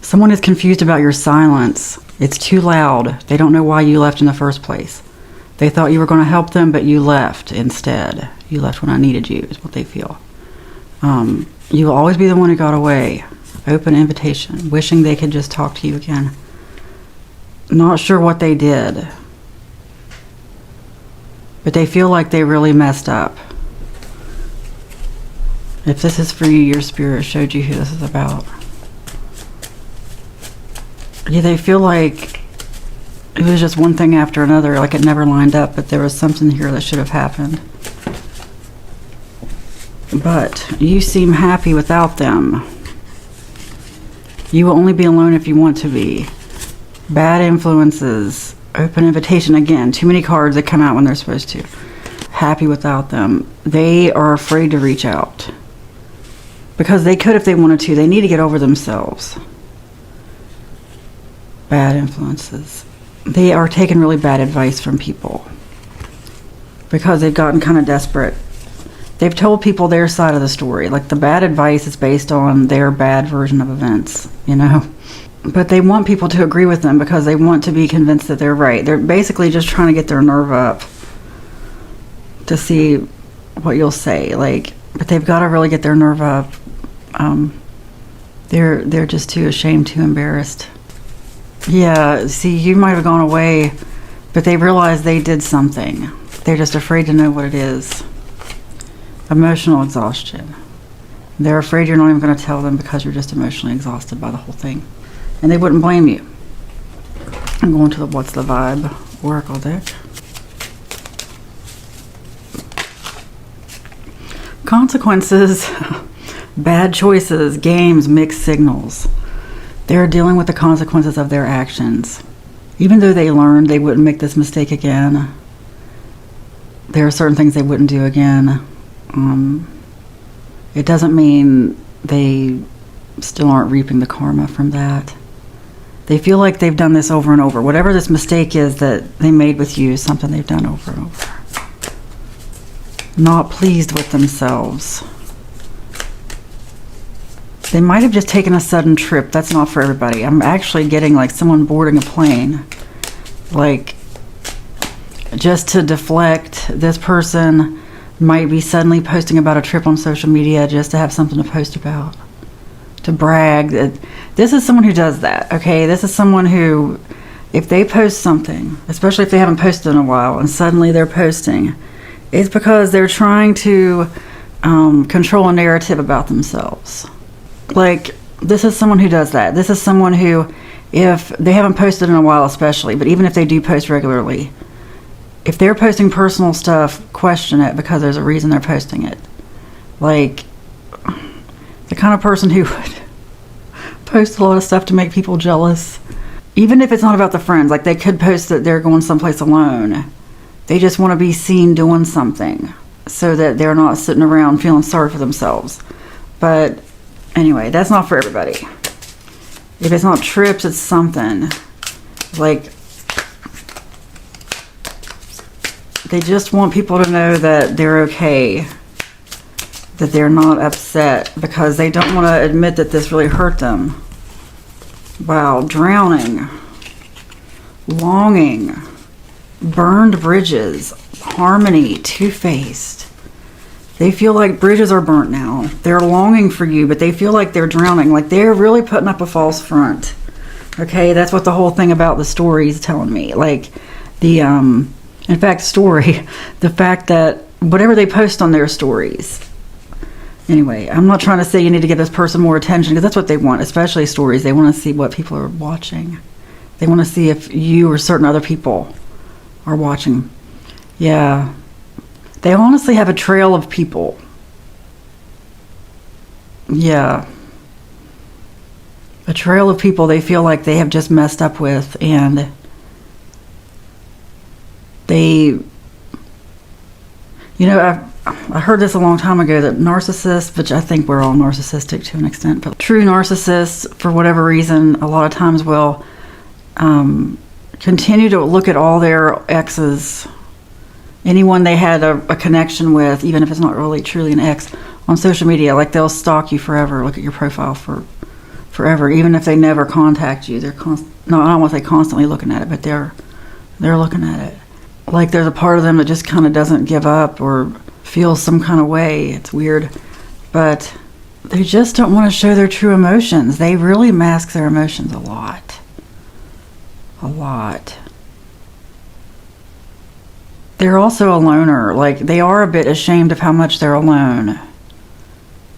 Someone is confused about your silence. It's too loud. They don't know why you left in the first place. They thought you were going to help them, but you left instead. You left when I needed you, is what they feel. You will always be the one who got away. Open invitation. Wishing they could just talk to you again. Not sure what they did. But they feel like they really messed up. If this is for you, your spirit showed you who this is about. Yeah, they feel like it was just one thing after another, like it never lined up, but there was something here that should have happened. But you seem happy without them. You will only be alone if you want to be. Bad influences. Open invitation. Again, too many cards that come out when they're supposed to. Happy without them. They are afraid to reach out. Because they could if they wanted to. They need to get over themselves. Bad influences. They are taking really bad advice from people. Because they've gotten kind of desperate. They've told people their side of the story. Like the bad advice is based on their bad version of events, you know? But they want people to agree with them because they want to be convinced that they're right. They're basically just trying to get their nerve up to see what you'll say. Like, but they've got to really get their nerve up. They're just too ashamed, too embarrassed. Yeah, see, you might have gone away, but they realize they did something. They're just afraid to know what it is. Emotional exhaustion. They're afraid you're not even going to tell them because you're just emotionally exhausted by the whole thing. And they wouldn't blame you. I'm going to the What's the Vibe Oracle deck. Consequences. Bad choices, games, mixed signals. They're dealing with the consequences of their actions. Even though they learned they wouldn't make this mistake again, there are certain things they wouldn't do again. It doesn't mean they still aren't reaping the karma from that. They feel like they've done this over and over. Whatever this mistake is that they made with you is something they've done over and over. Not pleased with themselves. They might have just taken a sudden trip. That's not for everybody. I'm actually getting like someone boarding a plane. Like, just to deflect, this person might be suddenly posting about a trip on social media just to have something to post about. To brag. This is someone who does that, okay? This is someone who, if they post something, especially if they haven't posted in a while, and suddenly they're posting, it's because they're trying to control a narrative about themselves. Like, this is someone who does that. This is someone who, if they haven't posted in a while especially, but even if they do post regularly, if they're posting personal stuff, question it because there's a reason they're posting it. Like, the kind of person who would post a lot of stuff to make people jealous. Even if it's not about the friends. Like, they could post that they're going someplace alone. They just want to be seen doing something so that they're not sitting around feeling sorry for themselves. But anyway, that's not for everybody. If it's not trips, it's something. Like, they just want people to know that they're okay, that they're not upset, because they don't want to admit that this really hurt them. Wow, drowning, longing, burned bridges, harmony, two-faced. They feel like bridges are burnt now. They're longing for you, but they feel like they're drowning, like they're really putting up a false front. Okay, that's what the whole thing about the story is telling me. Like, the in fact, the fact that whatever they post on their stories. Anyway, I'm not trying to say you need to give this person more attention, because that's what they want, especially stories. They want to see what people are watching. They want to see if you or certain other people are watching. Yeah. They honestly have a trail of people. Yeah. A trail of people they feel like they have just messed up with, and they, I heard this a long time ago, that narcissists, which I think we're all narcissistic to an extent, but true narcissists, for whatever reason, a lot of times will continue to look at all their exes, anyone they had a connection with, even if it's not really truly an ex, on social media. Like, they'll stalk you forever, look at your profile for forever, even if they never contact you. They're no, I don't want to say constantly looking at it, but they're looking at it. Like there's a part of them that just kind of doesn't give up or feels some kind of way. It's weird, but they just don't want to show their true emotions. They really mask their emotions a lot. A lot. They're also a loner. Like they are a bit ashamed of how much they're alone.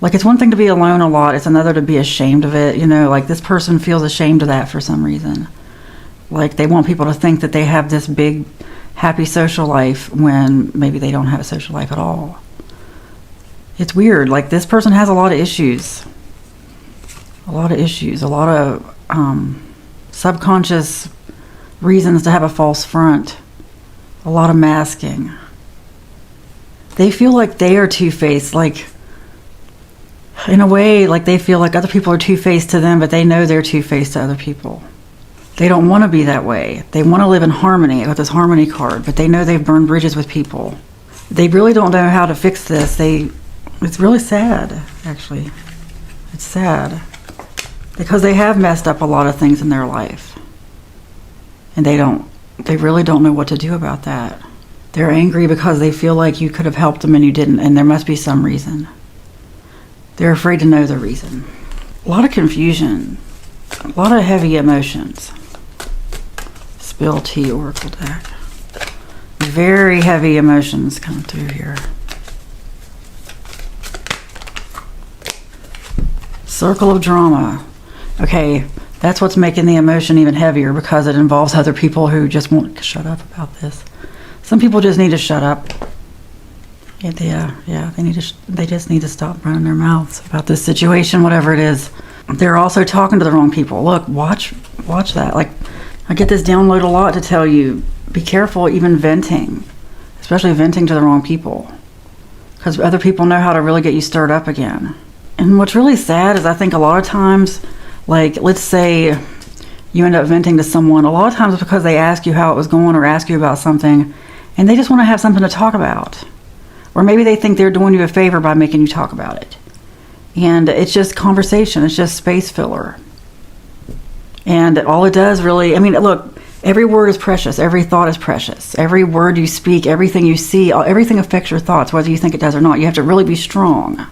Like it's one thing to be alone a lot, it's another to be ashamed of it. You know, like this person feels ashamed of that for some reason. Like they want people to think that they have this big, happy social life when maybe they don't have a social life at all. It's weird. Like this person has a lot of issues. A lot of issues. A lot of subconscious reasons to have a false front. A lot of masking. They feel like they are two-faced. Like, in a way, like they feel like other people are two-faced to them, but they know they're two-faced to other people. They don't want to be that way. They want to live in harmony with this harmony card, but they know they've burned bridges with people. They really don't know how to fix this. It's really sad, actually. It's sad. Because they have messed up a lot of things in their life. And they really don't know what to do about that. They're angry because they feel like you could have helped them and you didn't, and there must be some reason. They're afraid to know the reason. A lot of confusion. A lot of heavy emotions. Spill Tea Oracle deck. Very heavy emotions come through here. Circle of drama. Okay, that's what's making the emotion even heavier because it involves other people who just won't shut up about this. Some people just need to shut up. Yeah, they just need to stop running their mouths about this situation, whatever it is. They're also talking to the wrong people. Look, watch that. Like, I get this download a lot to tell you, be careful even venting, especially venting to the wrong people, because other people know how to really get you stirred up again. And what's really sad is I think a lot of times, like, let's say you end up venting to someone, a lot of times it's because they ask you how it was going or ask you about something, and they just want to have something to talk about. Or maybe they think they're doing you a favor by making you talk about it. And it's just conversation. It's just space filler. And all it does really, I mean, look, every word is precious. Every thought is precious. Every word you speak, everything you see, everything affects your thoughts, whether you think it does or not. You have to really be strong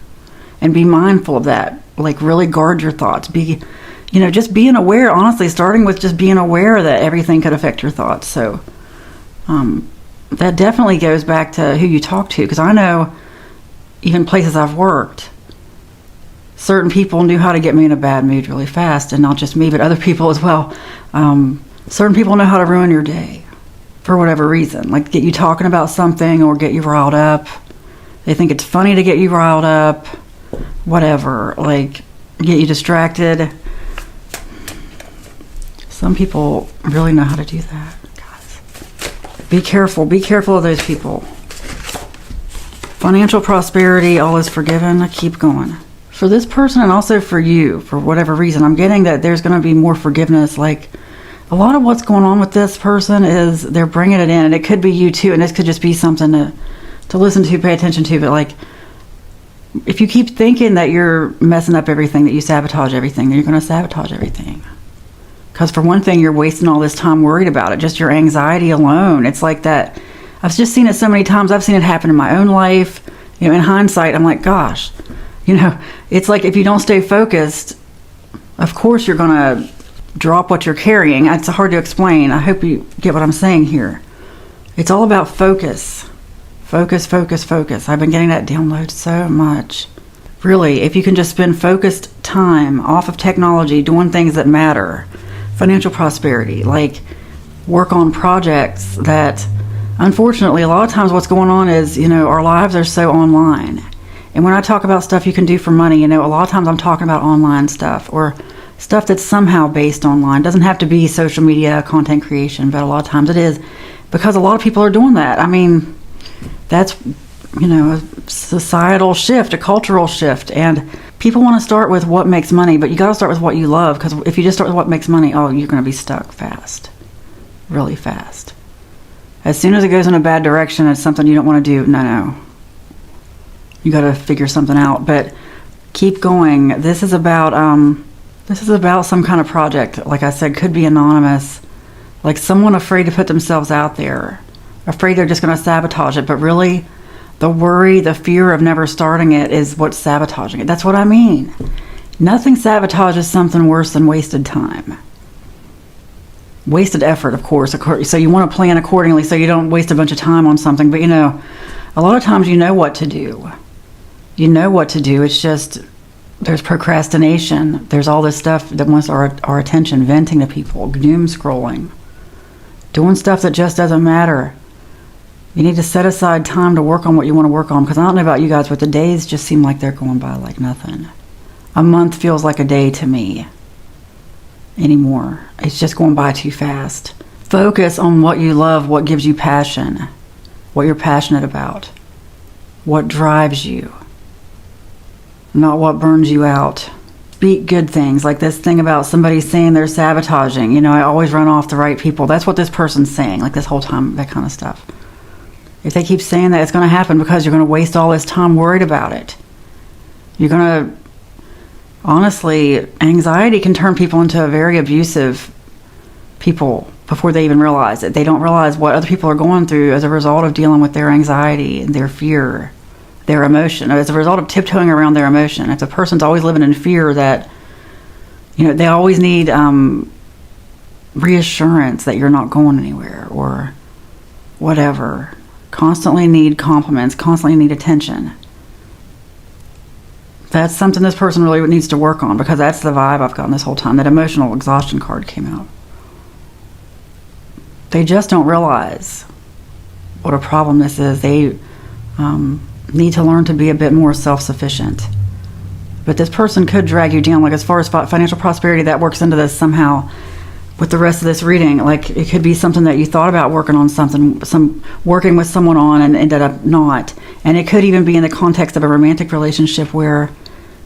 and be mindful of that. Like, really guard your thoughts. Just being aware, honestly, starting with just being aware that everything could affect your thoughts. So, that definitely goes back to who you talk to, because I know even places I've worked, certain people knew how to get me in a bad mood really fast, and not just me, but other people as well. Certain people know how to ruin your day for whatever reason, like get you talking about something or get you riled up. They think it's funny to get you riled up, whatever, like get you distracted. Some people really know how to do that. Be careful of those people. Financial prosperity, all is forgiven. Keep going. For this person and also for you, for whatever reason, I'm getting that there's going to be more forgiveness. Like, a lot of what's going on with this person is they're bringing it in, and it could be you too, and this could just be something to listen to, pay attention to. But like, if you keep thinking that you're messing up everything, that you sabotage everything, then you're going to sabotage everything. Because for one thing, you're wasting all this time worried about it. Just your anxiety alone. It's like that. I've just seen it so many times. I've seen it happen in my own life. In hindsight, I'm like, gosh, it's like if you don't stay focused, of course you're going to drop what you're carrying. It's hard to explain. I hope you get what I'm saying here. It's all about focus. Focus, focus, focus. I've been getting that download so much. Really, if you can just spend focused time off of technology, doing things that matter. Financial prosperity, like work on projects that, unfortunately, a lot of times what's going on is, our lives are so online. And when I talk about stuff you can do for money, a lot of times I'm talking about online stuff or stuff that's somehow based online. It doesn't have to be social media content creation, but a lot of times it is, because a lot of people are doing that. I mean, that's, a societal shift, a cultural shift, and people want to start with what makes money, but you got to start with what you love, because if you just start with what makes money, you're going to be stuck fast, really fast. As soon as it goes in a bad direction, it's something you don't want to do. No. You got to figure something out, but keep going. This is about This is about some kind of project, like I said, could be anonymous, like someone afraid to put themselves out there, afraid they're just going to sabotage it, but really the worry, the fear of never starting it is what's sabotaging it. That's what I mean. Nothing sabotages something worse than wasted time. Wasted effort, of course. So you want to plan accordingly so you don't waste a bunch of time on something. But, a lot of times you know what to do. You know what to do. It's just there's procrastination. There's all this stuff that wants our attention, venting to people, doom scrolling, doing stuff that just doesn't matter. You need to set aside time to work on what you want to work on, because I don't know about you guys, but the days just seem like they're going by like nothing. A month feels like a day to me anymore. It's just going by too fast. Focus on what you love, what gives you passion, what you're passionate about, what drives you, not what burns you out. Speak good things, like this thing about somebody saying they're sabotaging. I always run off the right people. That's what this person's saying, like this whole time, that kind of stuff. If they keep saying that, it's going to happen because you're going to waste all this time worried about it. You're going to, honestly, anxiety can turn people into a very abusive people before they even realize it. They don't realize what other people are going through as a result of dealing with their anxiety and their fear, their emotion, as a result of tiptoeing around their emotion. If the person's always living in fear that, they always need reassurance that you're not going anywhere or whatever. Constantly need compliments, constantly need attention. That's something this person really needs to work on, because that's the vibe I've gotten this whole time. That emotional exhaustion card came out. They just don't realize what a problem this is. They need to learn to be a bit more self-sufficient. But this person could drag you down. Like, as far as financial prosperity, that works into this somehow with the rest of this reading. Like, it could be something that you thought about working on, working with someone on, and ended up not. And it could even be in the context of a romantic relationship where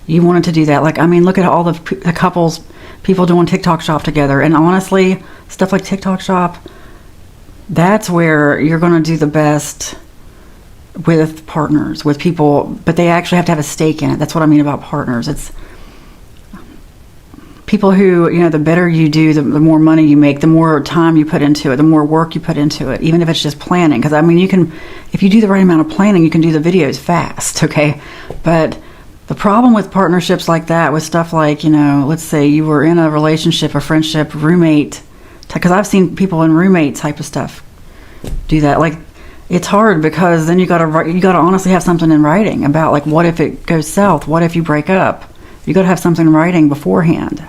you wanted to do that. Like, look at all the couples, people doing TikTok shop together. And honestly, stuff like TikTok shop, that's where you're going to do the best with partners, with people, but they actually have to have a stake in it. That's what I mean about partners. It's people who, the better you do, the more money you make, the more time you put into it, the more work you put into it, even if it's just planning. Because, you can, if you do the right amount of planning, you can do the videos fast, okay? But the problem with partnerships like that, with stuff like, let's say you were in a relationship, a friendship, roommate, because I've seen people in roommate type of stuff do that. Like, it's hard, because then you gotta honestly have something in writing about, like, what if it goes south? What if you break up? You gotta have something in writing beforehand.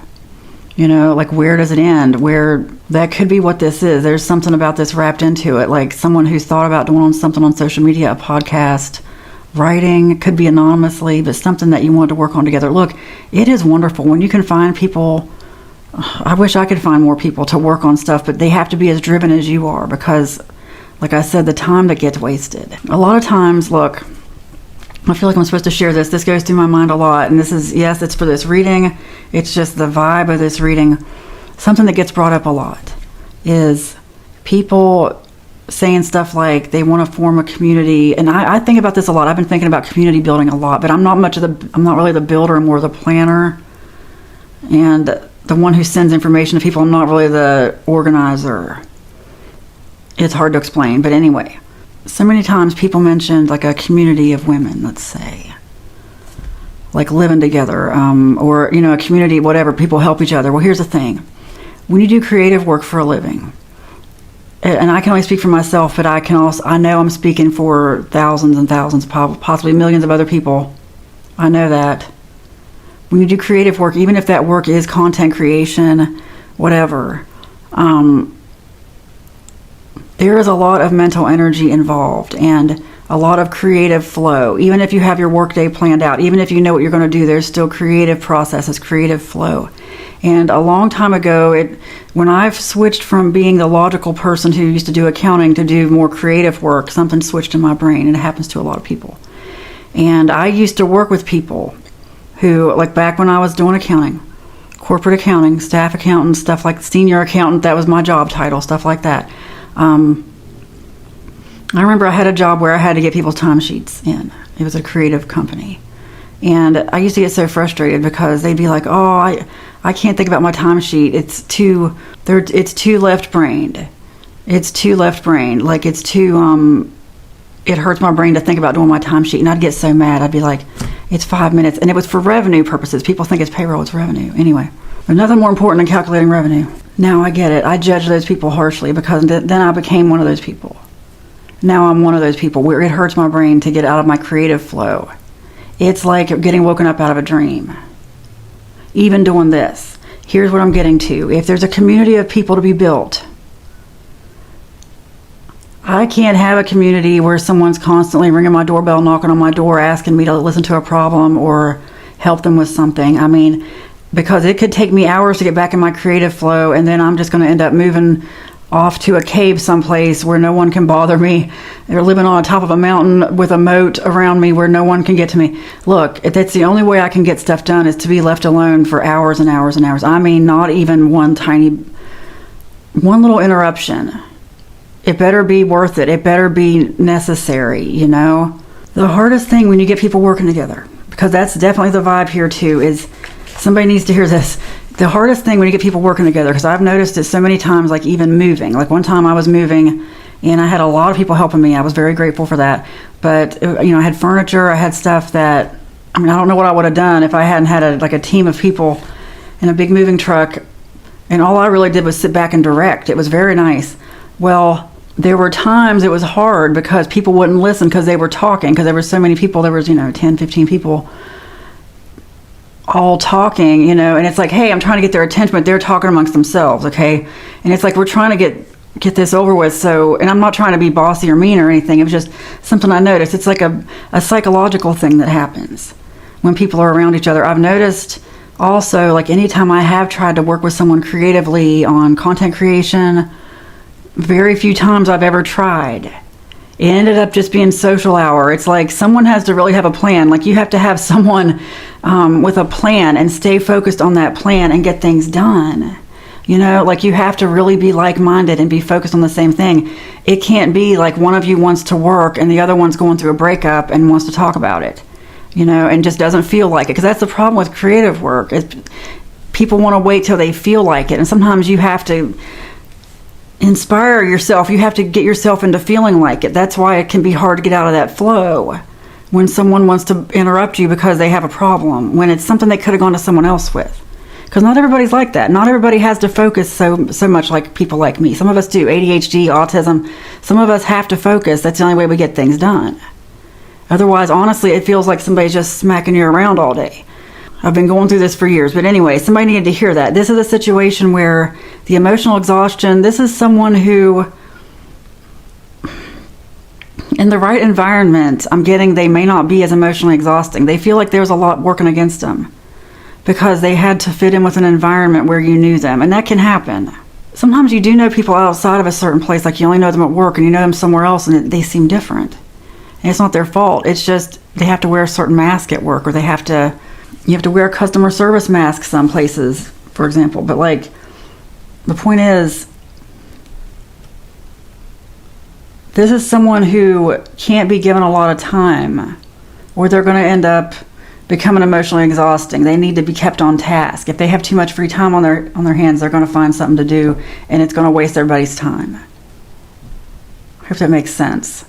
Like, where does it end? Where that could be what this is. There's something about this wrapped into it. Like, someone who's thought about doing something on social media, a podcast, writing, could be anonymously, but something that you want to work on together. Look, it is wonderful when you can find people. I wish I could find more people to work on stuff, but they have to be as driven as you are, because, like I said, the time that gets wasted. A lot of times, look, I feel like I'm supposed to share this. This goes through my mind a lot. And this is, yes, it's for this reading. It's just the vibe of this reading. Something that gets brought up a lot is people saying stuff like they want to form a community. And I think about this a lot. I've been thinking about community building a lot, but I'm not really the builder. I'm more the planner and the one who sends information to people. I'm not really the organizer. It's hard to explain, but anyway. So many times people mentioned, like, a community of women, let's say, like living together, or, a community, whatever, people help each other. Well, here's the thing. When you do creative work for a living, and I can only speak for myself, but I know I'm speaking for thousands and thousands, possibly millions of other people. I know that. When you do creative work, even if that work is content creation, whatever, there is a lot of mental energy involved and a lot of creative flow. Even if you have your workday planned out, even if you know what you're going to do, there's still creative processes, creative flow. And a long time ago, when I've switched from being the logical person who used to do accounting to do more creative work, something switched in my brain, and it happens to a lot of people. And I used to work with people who, like, back when I was doing accounting, corporate accounting, staff accountant, stuff like senior accountant, that was my job title, stuff like that. I remember I had a job where I had to get people's timesheets in. It was a creative company. And I used to get so frustrated because they'd be like, oh, I can't think about my timesheet. It's too left-brained. It's too left-brained. Like, it's too, it hurts my brain to think about doing my timesheet. And I'd get so mad. I'd be like, it's 5 minutes. And it was for revenue purposes. People think it's payroll, it's revenue. Anyway, there's nothing more important than calculating revenue. Now I get it. I judge those people harshly because then I became one of those people. Now I'm one of those people where it hurts my brain to get out of my creative flow. It's like getting woken up out of a dream. Even doing this. Here's what I'm getting to. If there's a community of people to be built, I can't have a community where someone's constantly ringing my doorbell, knocking on my door, asking me to listen to a problem or help them with something. I mean, because it could take me hours to get back in my creative flow, and then I'm just going to end up moving off to a cave someplace where no one can bother me. They're living on top of a mountain with a moat around me where no one can get to me. Look, that's the only way I can get stuff done, is to be left alone for hours and hours and hours. I mean, not even one little interruption. It better be worth it. It better be necessary, you know? The hardest thing when you get people working together, because that's definitely the vibe here too, is somebody needs to hear this. The hardest thing when you get people working together, because I've noticed it so many times, like even moving. Like one time I was moving and I had a lot of people helping me. I was very grateful for that. But, you know, I had furniture, I had stuff that, I mean, I don't know what I would have done if I hadn't had a team of people in a big moving truck. And all I really did was sit back and direct. It was very nice. Well, there were times it was hard because people wouldn't listen because they were talking, because there were so many people. There was, 10, 15 people all talking, and it's like, hey, I'm trying to get their attention, but they're talking amongst themselves, okay? And it's like, we're trying to get this over with. So, and I'm not trying to be bossy or mean or anything. It was just something I noticed. It's like a psychological thing that happens when people are around each other. I've noticed also, like anytime I have tried to work with someone creatively on content creation, very few times I've ever tried. It ended up just being social hour. It's like someone has to really have a plan. Like you have to have someone with a plan and stay focused on that plan and get things done. Like you have to really be like-minded and be focused on the same thing. It can't be like one of you wants to work and the other one's going through a breakup and wants to talk about it, and just doesn't feel like it. Because that's the problem with creative work. People want to wait till they feel like it. And sometimes you have to inspire yourself. You have to get yourself into feeling like it. That's why it can be hard to get out of that flow when someone wants to interrupt you because they have a problem, when it's something they could have gone to someone else with. Because not everybody's like that. Not everybody has to focus so much like people like me. Some of us do. ADHD, autism. Some of us have to focus. That's the only way we get things done. Otherwise, honestly, it feels like somebody's just smacking you around all day. I've been going through this for years. But anyway, somebody needed to hear that. This is a situation where the emotional exhaustion, this is someone who, in the right environment, I'm getting they may not be as emotionally exhausting. They feel like there's a lot working against them because they had to fit in with an environment where you knew them. And that can happen. Sometimes you do know people outside of a certain place, like you only know them at work and you know them somewhere else and they seem different. And it's not their fault. It's just they have to wear a certain mask at work, or you have to wear a customer service mask some places, for example. But like, the point is, this is someone who can't be given a lot of time, or they're going to end up becoming emotionally exhausting. They need to be kept on task. If they have too much free time on their hands, they're going to find something to do, and it's going to waste everybody's time. I hope that makes sense.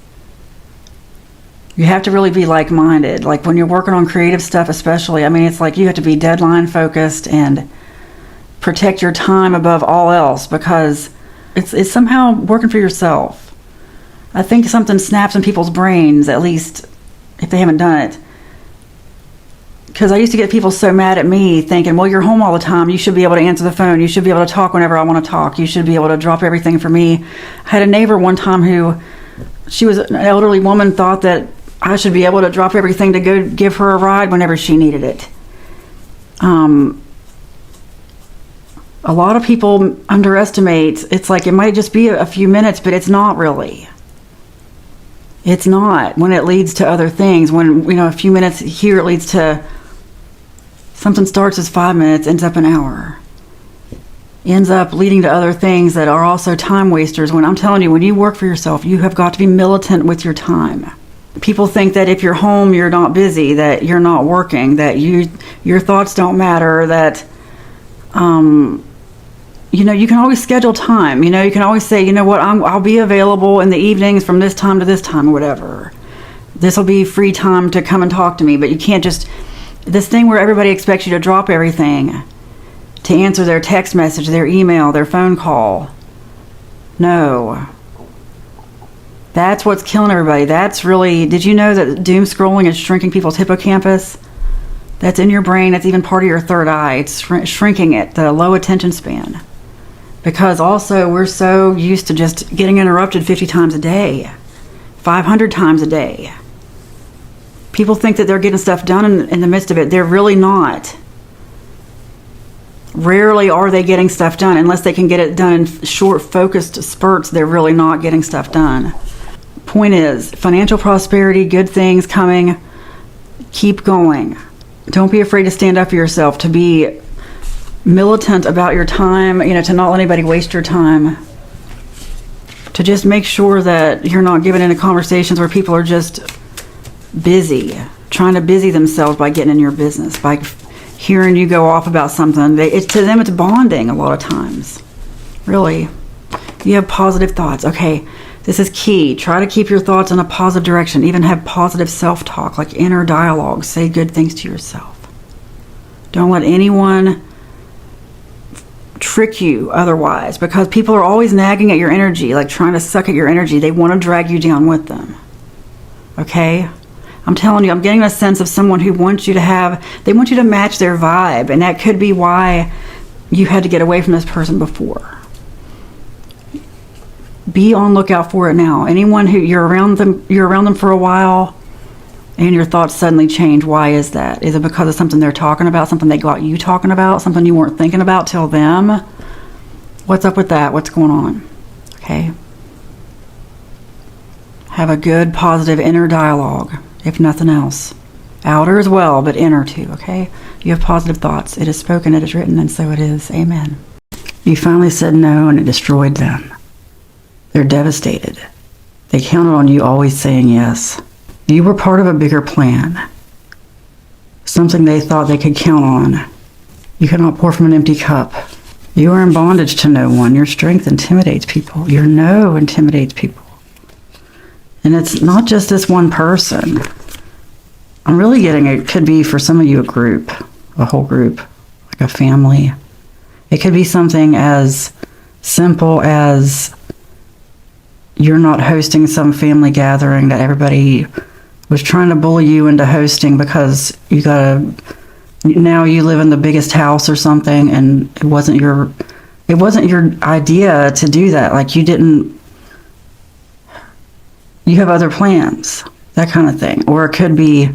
You have to really be like-minded. Like when you're working on creative stuff especially, it's like you have to be deadline focused and protect your time above all else, because it's somehow working for yourself. I think something snaps in people's brains, at least if they haven't done it. Because I used to get people so mad at me thinking, well, you're home all the time. You should be able to answer the phone. You should be able to talk whenever I want to talk. You should be able to drop everything for me. I had a neighbor one time who, she was an elderly woman, thought that I should be able to drop everything to go give her a ride whenever she needed it. A lot of people underestimate, it's like it might just be a few minutes, but it's not really. It's not, when it leads to other things. When, a few minutes here, it leads to something starts as 5 minutes, ends up an hour. Ends up leading to other things that are also time wasters. When I'm telling you, when you work for yourself, you have got to be militant with your time. People think that if you're home, you're not busy, that you're not working, that your thoughts don't matter, that, you can always schedule time. You can always say, you know what, I'll be available in the evenings from this time to this time or whatever. This will be free time to come and talk to me. But you can't just, this thing where everybody expects you to drop everything to answer their text message, their email, their phone call. No. That's what's killing everybody. That's really, did you know that doom scrolling is shrinking people's hippocampus? That's in your brain. That's even part of your third eye. It's shrinking it, the low attention span. Because also we're so used to just getting interrupted 50 times a day, 500 times a day. People think that they're getting stuff done in the midst of it. They're really not. Rarely are they getting stuff done. Unless they can get it done in short, focused spurts, they're really not getting stuff done. Point is, financial prosperity, good things coming. Keep going. Don't be afraid to stand up for yourself, to be militant about your time, to not let anybody waste your time. To just make sure that you're not giving into conversations where people are just busy, trying to busy themselves by getting in your business, by hearing you go off about something. To them, it's bonding a lot of times. Really. You have positive thoughts. Okay, this is key. Try to keep your thoughts in a positive direction. Even have positive self-talk, like inner dialogue. Say good things to yourself. Don't let anyone trick you otherwise, because people are always nagging at your energy, like trying to suck at your energy. They want to drag you down with them. Okay? I'm telling you, I'm getting a sense of someone who wants you to they want you to match their vibe, and that could be why you had to get away from this person before. Be on lookout for it now. Anyone who you're around them for a while, and your thoughts suddenly change. Why is that? Is it because of something they're talking about, something they got you talking about, something you weren't thinking about till them? What's up with that? What's going on? Okay. Have a good, positive inner dialogue, if nothing else. Outer as well, but inner too, okay? You have positive thoughts. It is spoken, it is written, and so it is. Amen. You finally said no, and it destroyed them. They're devastated. They counted on you always saying yes. You were part of a bigger plan. Something they thought they could count on. You cannot pour from an empty cup. You are in bondage to no one. Your strength intimidates people. Your no intimidates people. And it's not just this one person. I'm really getting it could be for some of you a group, a whole group, like a family. It could be something as simple as you're not hosting some family gathering that everybody was trying to bully you into hosting because now you live in the biggest house or something, and it wasn't your idea to do that. Like you have other plans, that kind of thing. Or it could be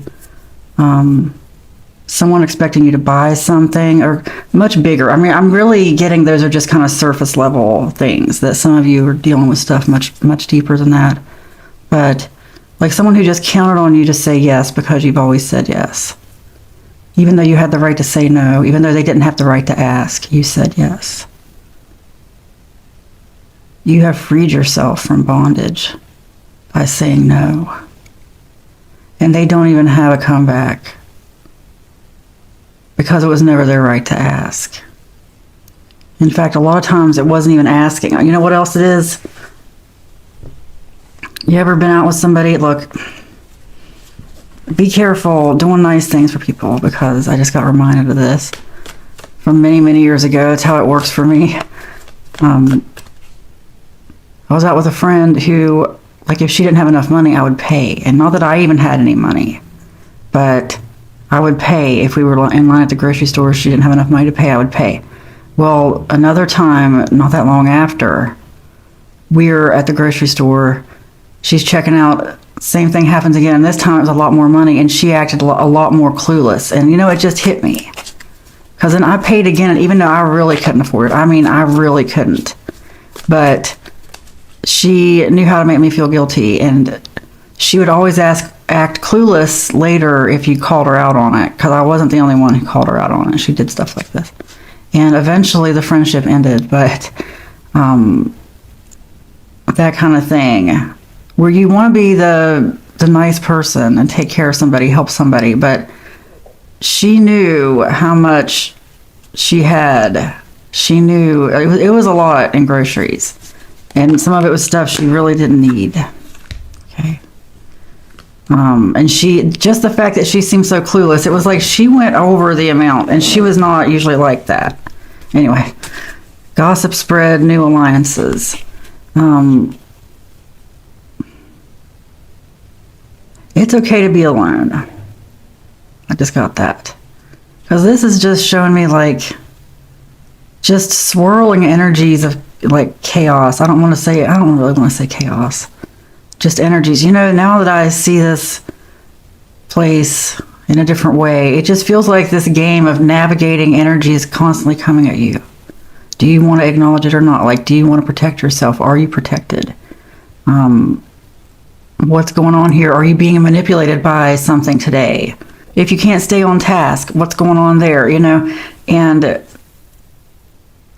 someone expecting you to buy something, or much bigger. I mean, I'm really getting those are just kind of surface level things, that some of you are dealing with stuff much deeper than that. But like someone who just counted on you to say yes because you've always said yes. Even though you had the right to say no, even though they didn't have the right to ask, you said yes. You have freed yourself from bondage by saying no. And they don't even have a comeback, because it was never their right to ask. In fact, a lot of times it wasn't even asking. You know what else it is? You ever been out with somebody? Look, be careful doing nice things for people, because I just got reminded of this from many, many years ago. It's how it works for me. I was out with a friend who, like, if she didn't have enough money, I would pay. And not that I even had any money, but I would pay. If we were in line at the grocery store, she didn't have enough money to pay, I would pay. Well, another time, not that long after, we're at the grocery store, she's checking out, same thing happens again, and this time it was a lot more money, and she acted a lot more clueless. And it just hit me. Because then I paid again, and even though I really couldn't afford it, I mean, I really couldn't. But she knew how to make me feel guilty, and she would always act clueless later if you called her out on it, because I wasn't the only one who called her out on it. She did stuff like this. And eventually the friendship ended, but that kind of thing, where you want to be the the nice person and take care of somebody, help somebody, but she knew how much she had. She knew it was a lot in groceries, and some of it was stuff she really didn't need. Okay. And she, just the fact that she seemed so clueless, it was like she went over the amount, and she was not usually like that. Anyway, gossip spread new alliances. It's okay to be alone. I just got that. Because this is just showing me like just swirling energies of like chaos. I don't really want to say chaos. Just energies. You know, now that I see this place in a different way, it just feels like this game of navigating energy is constantly coming at you. Do you want to acknowledge it or not? Like, do you want to protect yourself? Are you protected? What's going on here? Are you being manipulated by something today? If you can't stay on task, what's going on there? You know, and a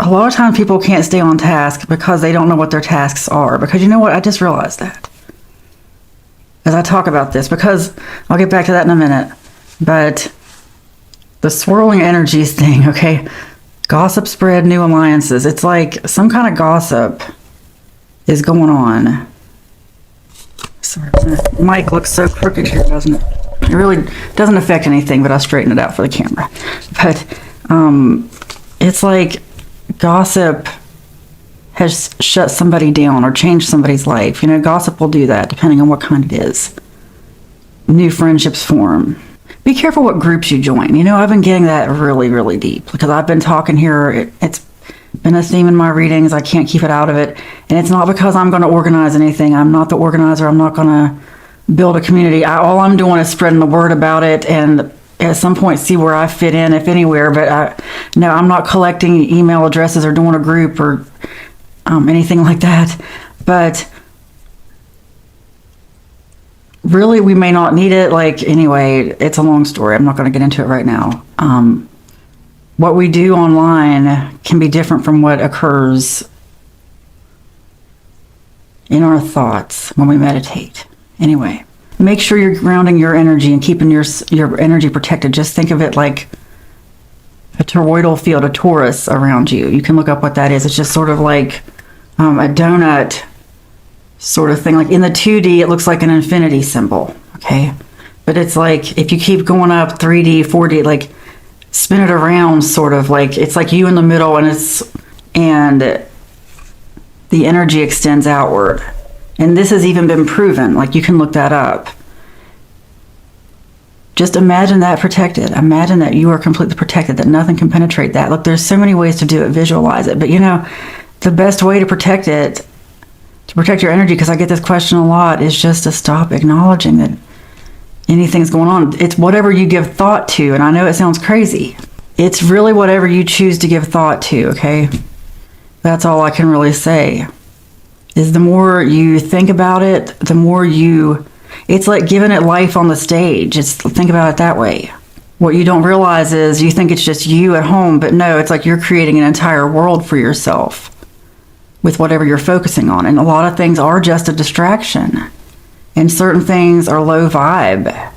lot of times people can't stay on task because they don't know what their tasks are. Because you know what? I just realized that as I talk about this, because I'll get back to that in a minute. But the swirling energies thing, okay? Gossip spread new alliances. It's like some kind of gossip is going on. Sorry, the mic looks so crooked here, doesn't it? It really doesn't affect anything, but I'll straighten it out for the camera. But it's like gossip has shut somebody down or changed somebody's life. You know, gossip will do that depending on what kind it is. New friendships form. Be careful what groups you join. You know, I've been getting that really, really deep because I've been talking here. It's been a theme in my readings. I can't keep it out of it. And it's not because I'm going to organize anything. I'm not the organizer. I'm not going to build a community. All I'm doing is spreading the word about it and at some point see where I fit in, if anywhere. But no, I'm not collecting email addresses or doing a group or anything like that. But really, we may not need it. Like, anyway, it's a long story. I'm not going to get into it right now. What we do online can be different from what occurs in our thoughts when we meditate. Anyway, make sure you're grounding your energy and keeping your energy protected. Just think of it like a toroidal field, a torus around you. You can look up what that is. It's just sort of like a donut sort of thing. Like in the 2D, it looks like an infinity symbol, okay? But it's like if you keep going up 3D, 4D, like spin it around sort of like it's like you in the middle and the energy extends outward. And this has even been proven, like you can look that up. Just imagine that protected. Imagine that you are completely protected, that nothing can penetrate that. Look, there's so many ways to do it, visualize it. But you know, the best way to protect it, to protect your energy, because I get this question a lot, is just to stop acknowledging that anything's going on. It's whatever you give thought to, and I know it sounds crazy. It's really whatever you choose to give thought to, okay? That's all I can really say. Is the more you think about it, the more it's like giving it life on the stage. Think about it that way. What you don't realize is you think it's just you at home, but no, it's like you're creating an entire world for yourself with whatever you're focusing on. And a lot of things are just a distraction. And certain things are low vibe.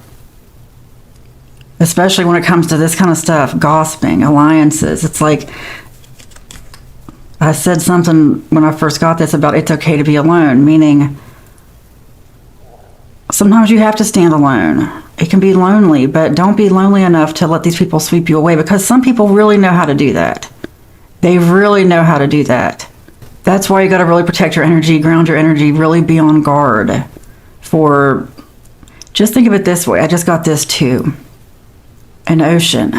Especially when it comes to this kind of stuff, gossiping, alliances. It's like, I said something when I first got this about it's okay to be alone, meaning sometimes you have to stand alone. It can be lonely, but don't be lonely enough to let these people sweep you away, because some people really know how to do that. They really know how to do that. That's why you got to really protect your energy, ground your energy, really be on guard for, just think of it this way. I just got this too. An ocean.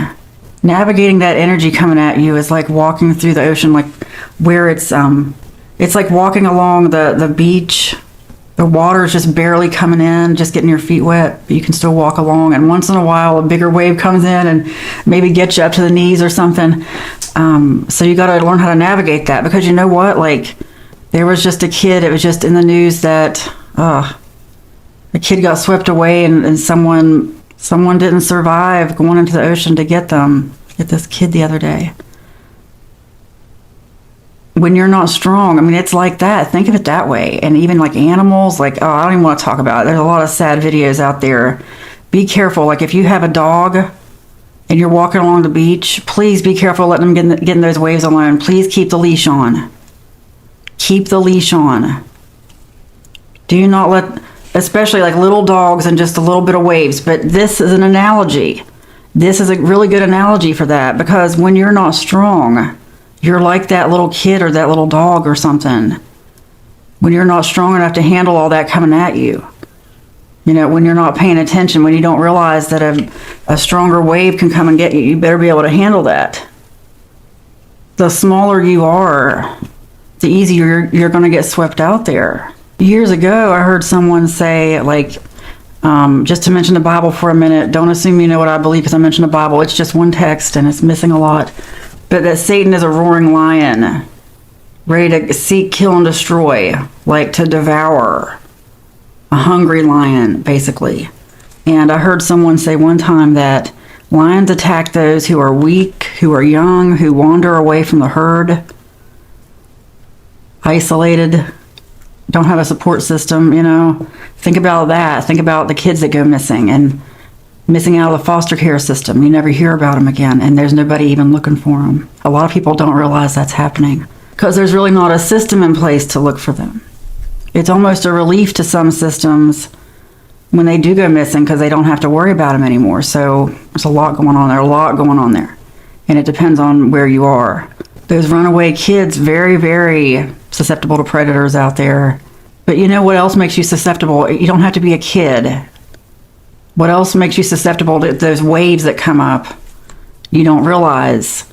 Navigating that energy coming at you is like walking through the ocean, like where it's like walking along the beach. The water is just barely coming in, just getting your feet wet, but you can still walk along. And once in a while, a bigger wave comes in and maybe gets you up to the knees or something. So you got to learn how to navigate that, because you know what? Like, there was just a kid, it was just in the news that a kid got swept away and someone didn't survive going into the ocean to get this kid the other day. when you're not strong, I mean, it's like that. Think of it that way. And even like animals, like, oh, I don't even want to talk about it. There's a lot of sad videos out there. Be careful. Like if you have a dog and you're walking along the beach, please be careful letting them get in those waves alone. Please keep the leash on. Keep the leash on. Do not let, especially like little dogs and just a little bit of waves. But this is an analogy. This is a really good analogy for that, because when you're not strong, you're like that little kid or that little dog or something. When you're not strong enough to handle all that coming at you. You know, when you're not paying attention, when you don't realize that a stronger wave can come and get you, you better be able to handle that. The smaller you are, the easier you're going to get swept out there. Years ago, I heard someone say, like, just to mention the Bible for a minute, don't assume you know what I believe because I mentioned the Bible. It's just one text and it's missing a lot. But that Satan is a roaring lion, ready to seek, kill, and destroy, like to devour. A hungry lion, basically. And I heard someone say one time that lions attack those who are weak, who are young, who wander away from the herd, isolated, don't have a support system, you know. Think about that. Think about the kids that go missing and missing out of the foster care system. You never hear about them again, and there's nobody even looking for them. A lot of people don't realize that's happening because there's really not a system in place to look for them. It's almost a relief to some systems when they do go missing because they don't have to worry about them anymore. So there's a lot going on there. And it depends on where you are. Those runaway kids, very, very susceptible to predators out there. But you know what else makes you susceptible? You don't have to be a kid. What else makes you susceptible to those waves that come up? You don't realize.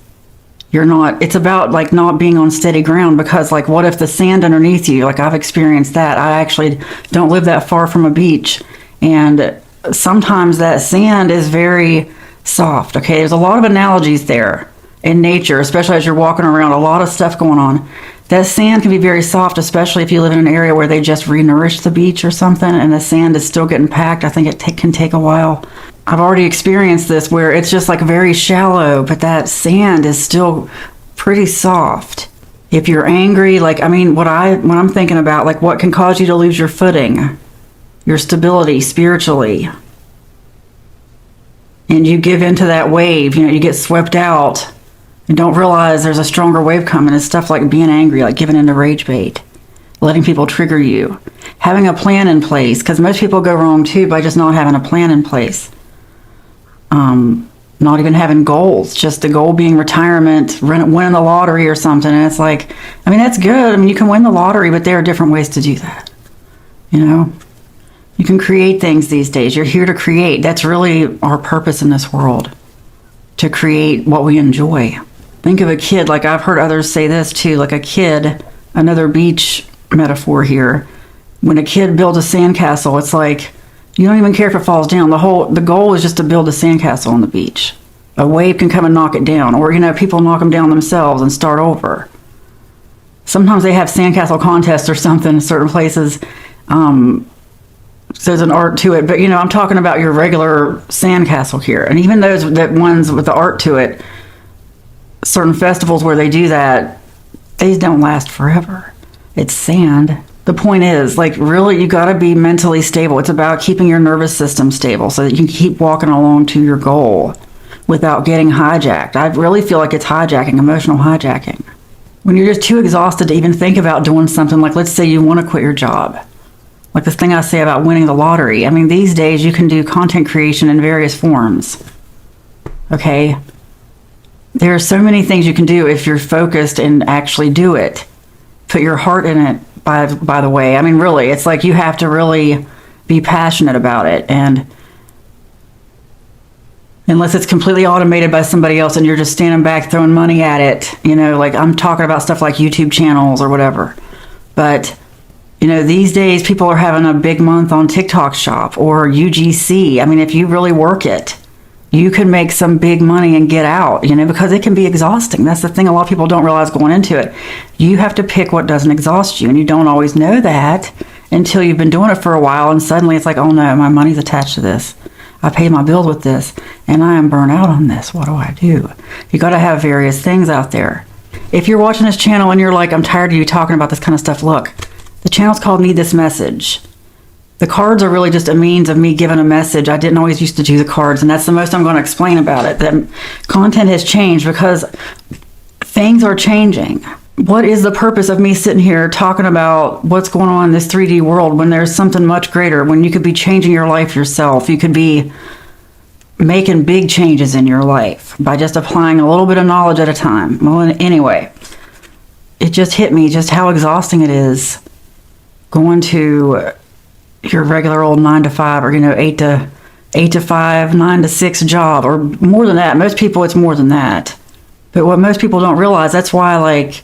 It's about like not being on steady ground, because like what if the sand underneath you, like I've experienced that. I actually don't live that far from a beach, and sometimes that sand is very soft. Okay, there's a lot of analogies there in nature, especially as you're walking around, a lot of stuff going on. That sand can be very soft, especially if you live in an area where they just re-nourish the beach or something and the sand is still getting packed. I think it can take a while. I've already experienced this where it's just like very shallow, but that sand is still pretty soft. If you're angry, like, I mean, when I'm thinking about, like, what can cause you to lose your footing, your stability spiritually, and you give into that wave, you know, you get swept out and don't realize there's a stronger wave coming. It's stuff like being angry, like giving into rage bait, letting people trigger you, having a plan in place, because most people go wrong too by just not having a plan in place. Not even having goals, just the goal being retirement, winning the lottery or something. And it's like, I mean, that's good. I mean, you can win the lottery, but there are different ways to do that. You know, you can create things these days. You're here to create. That's really our purpose in this world, to create what we enjoy. Think of a kid, like I've heard others say this too, like a kid, another beach metaphor here. When a kid builds a sandcastle, it's like, you don't even care if it falls down. The goal is just to build a sandcastle on the beach. A wave can come and knock it down, or, you know, people knock them down themselves and start over. Sometimes they have sandcastle contests or something in certain places. So there's an art to it, but, you know, I'm talking about your regular sandcastle here. And even those that ones with the art to it, certain festivals where they do that, they don't last forever. It's sand. The point is, like, really, you got to be mentally stable. It's about keeping your nervous system stable so that you can keep walking along to your goal without getting hijacked. I really feel like it's hijacking, emotional hijacking. When you're just too exhausted to even think about doing something, like, let's say you want to quit your job. Like this thing I say about winning the lottery. I mean, these days you can do content creation in various forms. Okay? There are so many things you can do if you're focused and actually do it. Put your heart in it. By the way, I mean, really, it's like you have to really be passionate about it, and unless it's completely automated by somebody else and you're just standing back throwing money at it, you know, like I'm talking about stuff like YouTube channels or whatever. But, you know, these days people are having a big month on TikTok Shop or UGC. I mean, if you really work it, you can make some big money and get out, you know, because it can be exhausting. That's the thing a lot of people don't realize going into it. You have to pick what doesn't exhaust you, and you don't always know that until you've been doing it for a while, and suddenly it's like, oh no, my money's attached to this. I paid my bills with this, and I am burnt out on this. What do I do? You got to have various things out there. If you're watching this channel and you're like, I'm tired of you talking about this kind of stuff, look, the channel's called Need This Message. The cards are really just a means of me giving a message. I didn't always used to do the cards, and that's the most I'm going to explain about it. That content has changed because things are changing. What is the purpose of me sitting here talking about what's going on in this 3D world when there's something much greater, when you could be changing your life yourself? You could be making big changes in your life by just applying a little bit of knowledge at a time. Well, anyway, it just hit me just how exhausting it is going to your regular old 9 to 5, or 8 to 5, 9 to 6 job, or more than that. Most people, it's more than that. But what most people don't realize, that's why, like,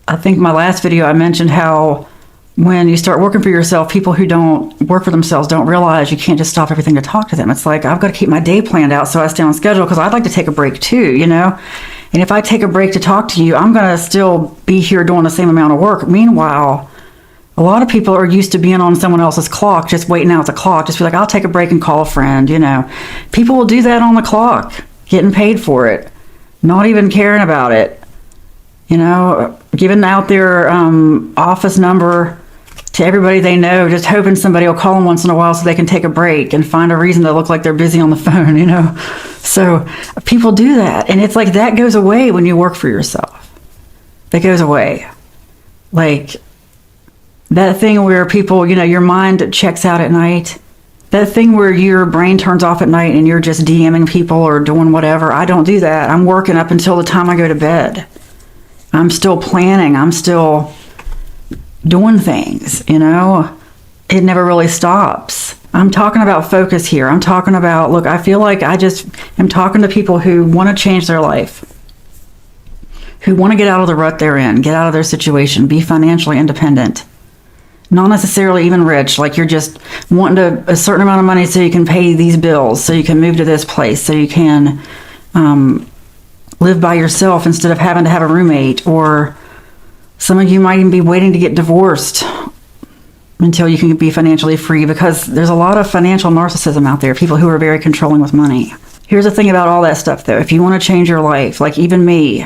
I think my last video I mentioned how when you start working for yourself, people who don't work for themselves don't realize you can't just stop everything to talk to them. It's like, I've got to keep my day planned out so I stay on schedule, because I'd like to take a break too, And if I take a break to talk to you, I'm going to still be here doing the same amount of work. Meanwhile, a lot of people are used to being on someone else's clock, just waiting out the clock. Just be like, I'll take a break and call a friend, People will do that on the clock, getting paid for it, not even caring about it, giving out their office number to everybody they know, just hoping somebody will call them once in a while so they can take a break and find a reason to look like they're busy on the phone, So people do that. And it's like that goes away when you work for yourself. That goes away. Like, that thing where people, your mind checks out at night. That thing where your brain turns off at night and you're just DMing people or doing whatever. I don't do that. I'm working up until the time I go to bed. I'm still planning. I'm still doing things, It never really stops. I'm talking about focus here. I'm talking about, look, I feel like I just am talking to people who want to change their life, who want to get out of the rut they're in, get out of their situation, be financially independent. Not necessarily even rich, like you're just wanting a certain amount of money so you can pay these bills, so you can move to this place, so you can live by yourself instead of having to have a roommate. Or some of you might even be waiting to get divorced until you can be financially free, because there's a lot of financial narcissism out there, people who are very controlling with money. Here's the thing about all that stuff, though. If you want to change your life, like even me,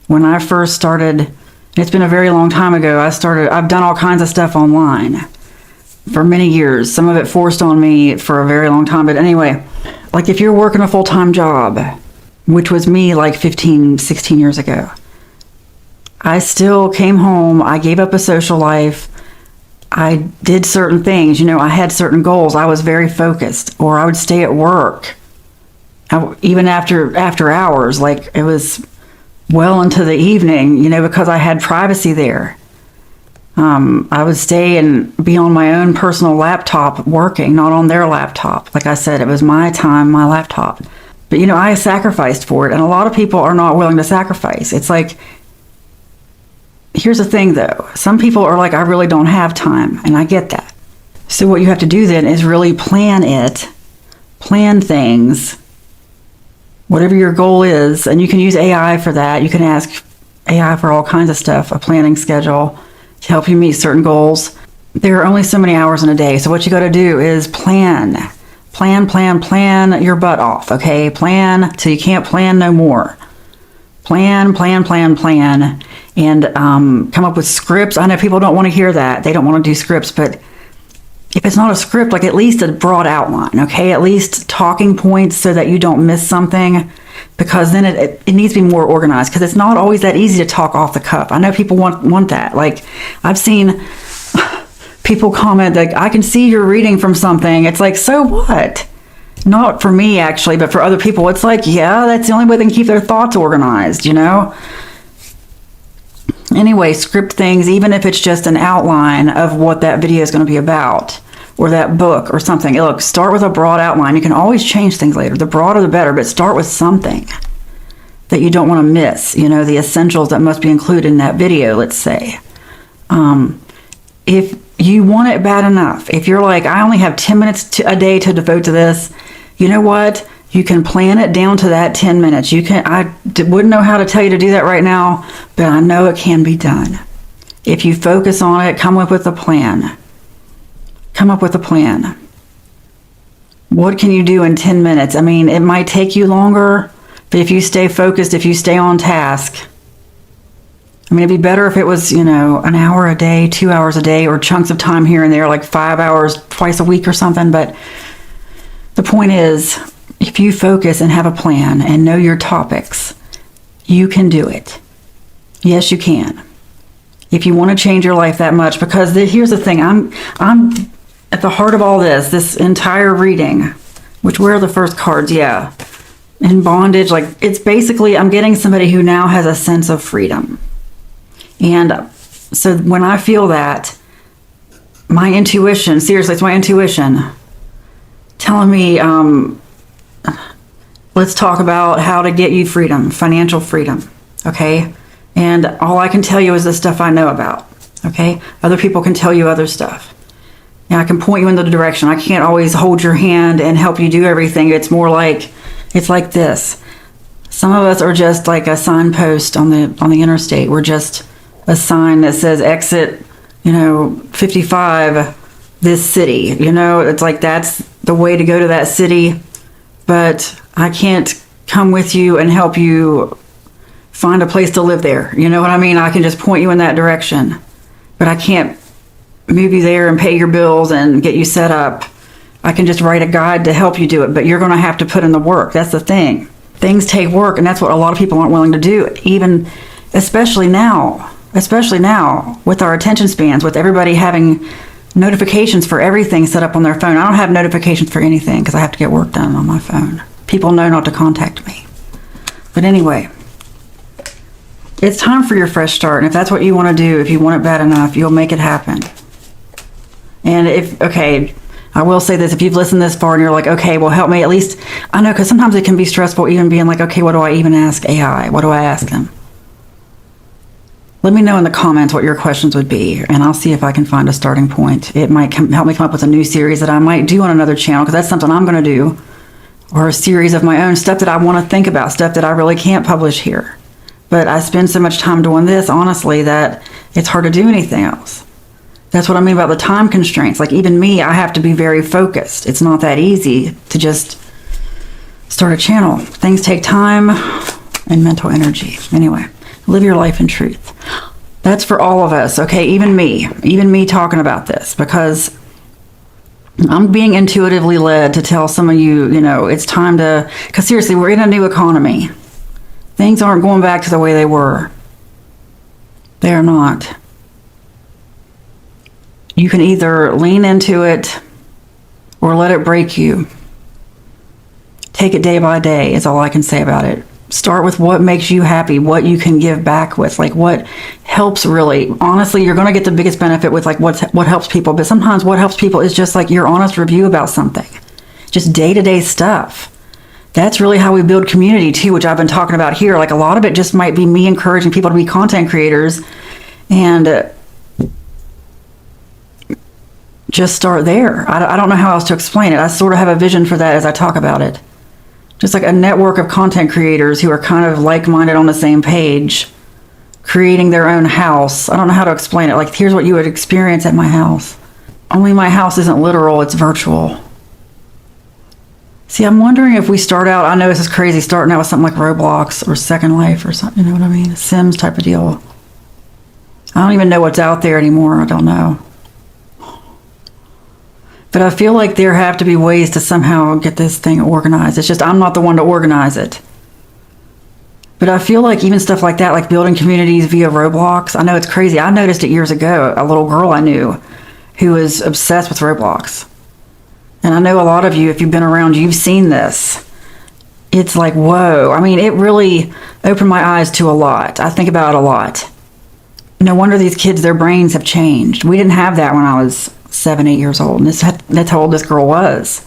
when I first started, it's been a very long time ago, I've done all kinds of stuff online for many years. Some of it forced on me for a very long time. But anyway, like if you're working a full-time job, which was me like 15, 16 years ago, I still came home. I gave up a social life. I did certain things. I had certain goals. I was very focused. Or I would stay at work, even after hours. Like it was well into the evening, because I had privacy there. I would stay and be on my own personal laptop working, not on their laptop. Like I said, it was my time, my laptop. But, I sacrificed for it. And a lot of people are not willing to sacrifice. It's like, here's the thing, though. Some people are like, I really don't have time. And I get that. So what you have to do then is really plan things, whatever your goal is. And you can use AI for that. You can ask AI for all kinds of stuff, a planning schedule to help you meet certain goals. There are only so many hours in a day. So what you got to do is plan your butt off. Okay. Plan till you can't plan no more. Plan, and come up with scripts. I know people don't want to hear that. They don't want to do scripts, but if it's not a script, like at least a broad outline, okay? At least talking points so that you don't miss something, because then it needs to be more organized, because it's not always that easy to talk off the cuff. I know people want that. Like I've seen people comment like, I can see you're reading from something. It's like, so what? Not for me actually, but for other people, it's like, yeah, that's the only way they can keep their thoughts organized, Anyway, script things, even if it's just an outline of what that video is going to be about, or that book or something. Look, start with a broad outline. You can always change things later. The broader the better, but start with something that you don't want to miss, the essentials that must be included in that video, let's say. If you want it bad enough, if you're like, I only have 10 minutes a day to devote to this, you know what? You can plan it down to that 10 minutes. I wouldn't know how to tell you to do that right now, but I know it can be done. If you focus on it, come up with a plan. What can you do in 10 minutes? I mean, it might take you longer, but if you stay focused, if you stay on task, I mean, it'd be better if it was, an hour a day, 2 hours a day, or chunks of time here and there, like 5 hours twice a week or something. But the point is, if you focus and have a plan and know your topics, you can do it. Yes, you can. If you want to change your life that much, because here's the thing, I'm at the heart of all this entire reading, which where are the first cards? Yeah. In bondage, like it's basically, I'm getting somebody who now has a sense of freedom. And so when I feel that, my intuition, seriously, it's my intuition telling me, let's talk about how to get you freedom, financial freedom, okay? And all I can tell you is the stuff I know about, okay? Other people can tell you other stuff. And I can point you in the direction. I can't always hold your hand and help you do everything. It's more like, it's like this. Some of us are just like a signpost on the interstate. We're just a sign that says exit, 55, this city. It's like that's the way to go to that city. But I can't come with you and help you find a place to live there. You know what I mean? I can just point you in that direction. But I can't move you there and pay your bills and get you set up. I can just write a guide to help you do it. But you're going to have to put in the work. That's the thing. Things take work, and that's what a lot of people aren't willing to do. Even, especially now with our attention spans, with everybody having notifications for everything set up on their phone. I don't have notifications for anything because I have to get work done on my phone. People know not to contact me. But anyway, it's time for your fresh start. And if that's what you want to do, if you want it bad enough, you'll make it happen. And I will say this, if you've listened this far and you're like, okay, well, help me at least, I know, because sometimes it can be stressful even being like, okay, what do I even ask AI? What do I ask them? Let me know in the comments what your questions would be, and I'll see if I can find a starting point. It might help me come up with a new series that I might do on another channel, because that's something I'm going to do, or a series of my own stuff that I want to think about, stuff that I really can't publish here. But I spend so much time doing this, honestly, that it's hard to do anything else. That's what I mean about the time constraints. Like even me, I have to be very focused. It's not that easy to just start a channel. Things take time and mental energy. Anyway, live your life in truth. That's for all of us, okay? Even me talking about this, because I'm being intuitively led to tell some of you, it's time to, because seriously, we're in a new economy. Things aren't going back to the way they were. They are not. You can either lean into it or let it break you. Take it day by day is all I can say about it. Start with what makes you happy, what you can give back with, like what helps really. Honestly, you're going to get the biggest benefit with like what helps people. But sometimes what helps people is just like your honest review about something. Just day-to-day stuff. That's really how we build community too, which I've been talking about here. Like a lot of it just might be me encouraging people to be content creators, and just start there. I don't know how else to explain it. I sort of have a vision for that as I talk about it. Just like a network of content creators who are kind of like-minded on the same page, creating their own house. I don't know how to explain it. Like, here's what you would experience at my house. Only my house isn't literal, it's virtual. See, I'm wondering if we start out, I know this is crazy, starting out with something like Roblox or Second Life or something, you know what I mean? Sims type of deal. I don't even know what's out there anymore. I don't know. But I feel like there have to be ways to somehow get this thing organized. It's just I'm not the one to organize it. But I feel like even stuff like that, like building communities via Roblox, I know it's crazy. I noticed it years ago, a little girl I knew who was obsessed with Roblox. And I know a lot of you, if you've been around, you've seen this. It's like, whoa. I mean, it really opened my eyes to a lot. I think about it a lot. No wonder these kids, their brains have changed. We didn't have that when I was 7, 8 years old. And that's how old this girl was.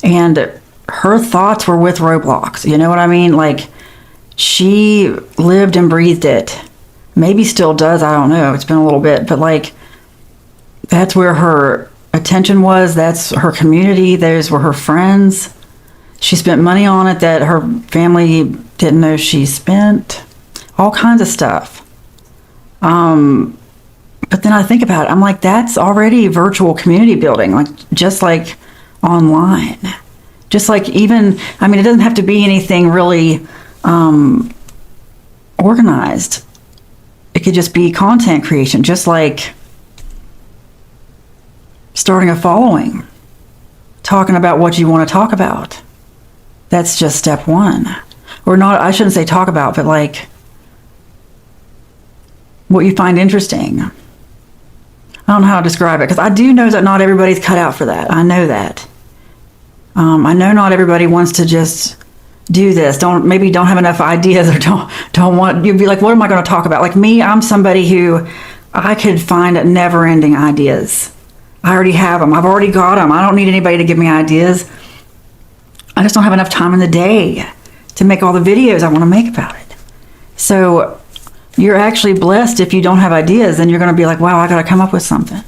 And her thoughts were with Roblox. You know what I mean? Like, she lived and breathed it. Maybe still does. I don't know. It's been a little bit. But, like, that's where her attention was. That's her community. Those were her friends. She spent money on it that her family didn't know she spent. All kinds of stuff. But then I think about it, I'm like, that's already virtual community building, like just like online. Just like even, I mean, it doesn't have to be anything really organized. it could just be content creation, just like starting a following, talking about what you want to talk about. That's just step one. Or not, I shouldn't say talk about, but like what you find interesting. I don't know how to describe it, because I do know that not everybody's cut out for that. I know that. I know not everybody wants to just do this. Maybe don't have enough ideas, or don't want. You'd be like, what am I going to talk about? Like me, I'm somebody who I could find never-ending ideas. I already have them. I've already got them. I don't need anybody to give me ideas. I just don't have enough time in the day to make all the videos I want to make about it. So you're actually blessed if you don't have ideas. Then you're going to be like, wow, I got to come up with something.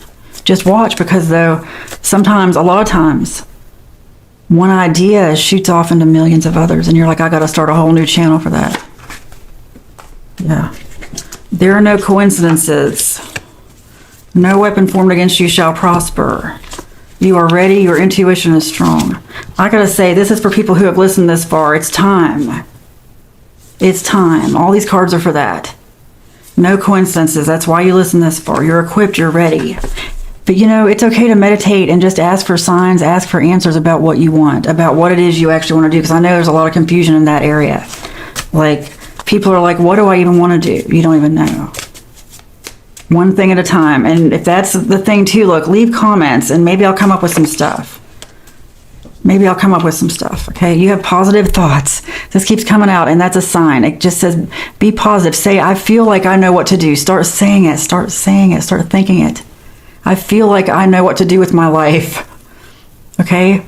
Just watch, because though sometimes, a lot of times, one idea shoots off into millions of others, and you're like, I got to start a whole new channel for that. Yeah. There are no coincidences. No weapon formed against you shall prosper. You are ready. Your intuition is strong. I gotta say, this is for people who have listened this far. It's time. It's time. All these cards are for that. No coincidences. That's why you listen this far. You're equipped. You're ready. But it's okay to meditate and just ask for signs, ask for answers about what you want, about what it is you actually want to do. Because I know there's a lot of confusion in that area. Like, people are like, what do I even want to do? You don't even know. One thing at a time. And if that's the thing too, look, leave comments and maybe I'll come up with some stuff. Okay? You have positive thoughts. This keeps coming out, and that's a sign. It just says, be positive. Say, I feel like I know what to do. Start saying it. Start thinking it. I feel like I know what to do with my life. Okay?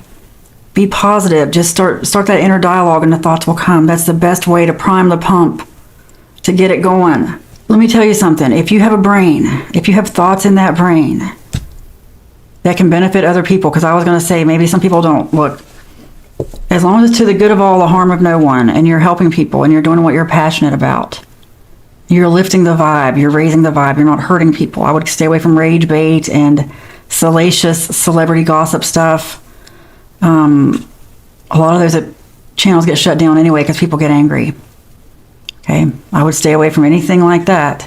Be positive. Just start that inner dialogue, and the thoughts will come. That's the best way to prime the pump, to get it going. Let me tell you something. If you have a brain, if you have thoughts in that brain that can benefit other people, because I was going to say maybe some people don't. Look, as long as it's to the good of all, the harm of no one, and you're helping people, and you're doing what you're passionate about, you're lifting the vibe, you're raising the vibe, you're not hurting people. I would stay away from rage bait and salacious celebrity gossip stuff. A lot of those channels get shut down anyway because people get angry. Okay, I would stay away from anything like that.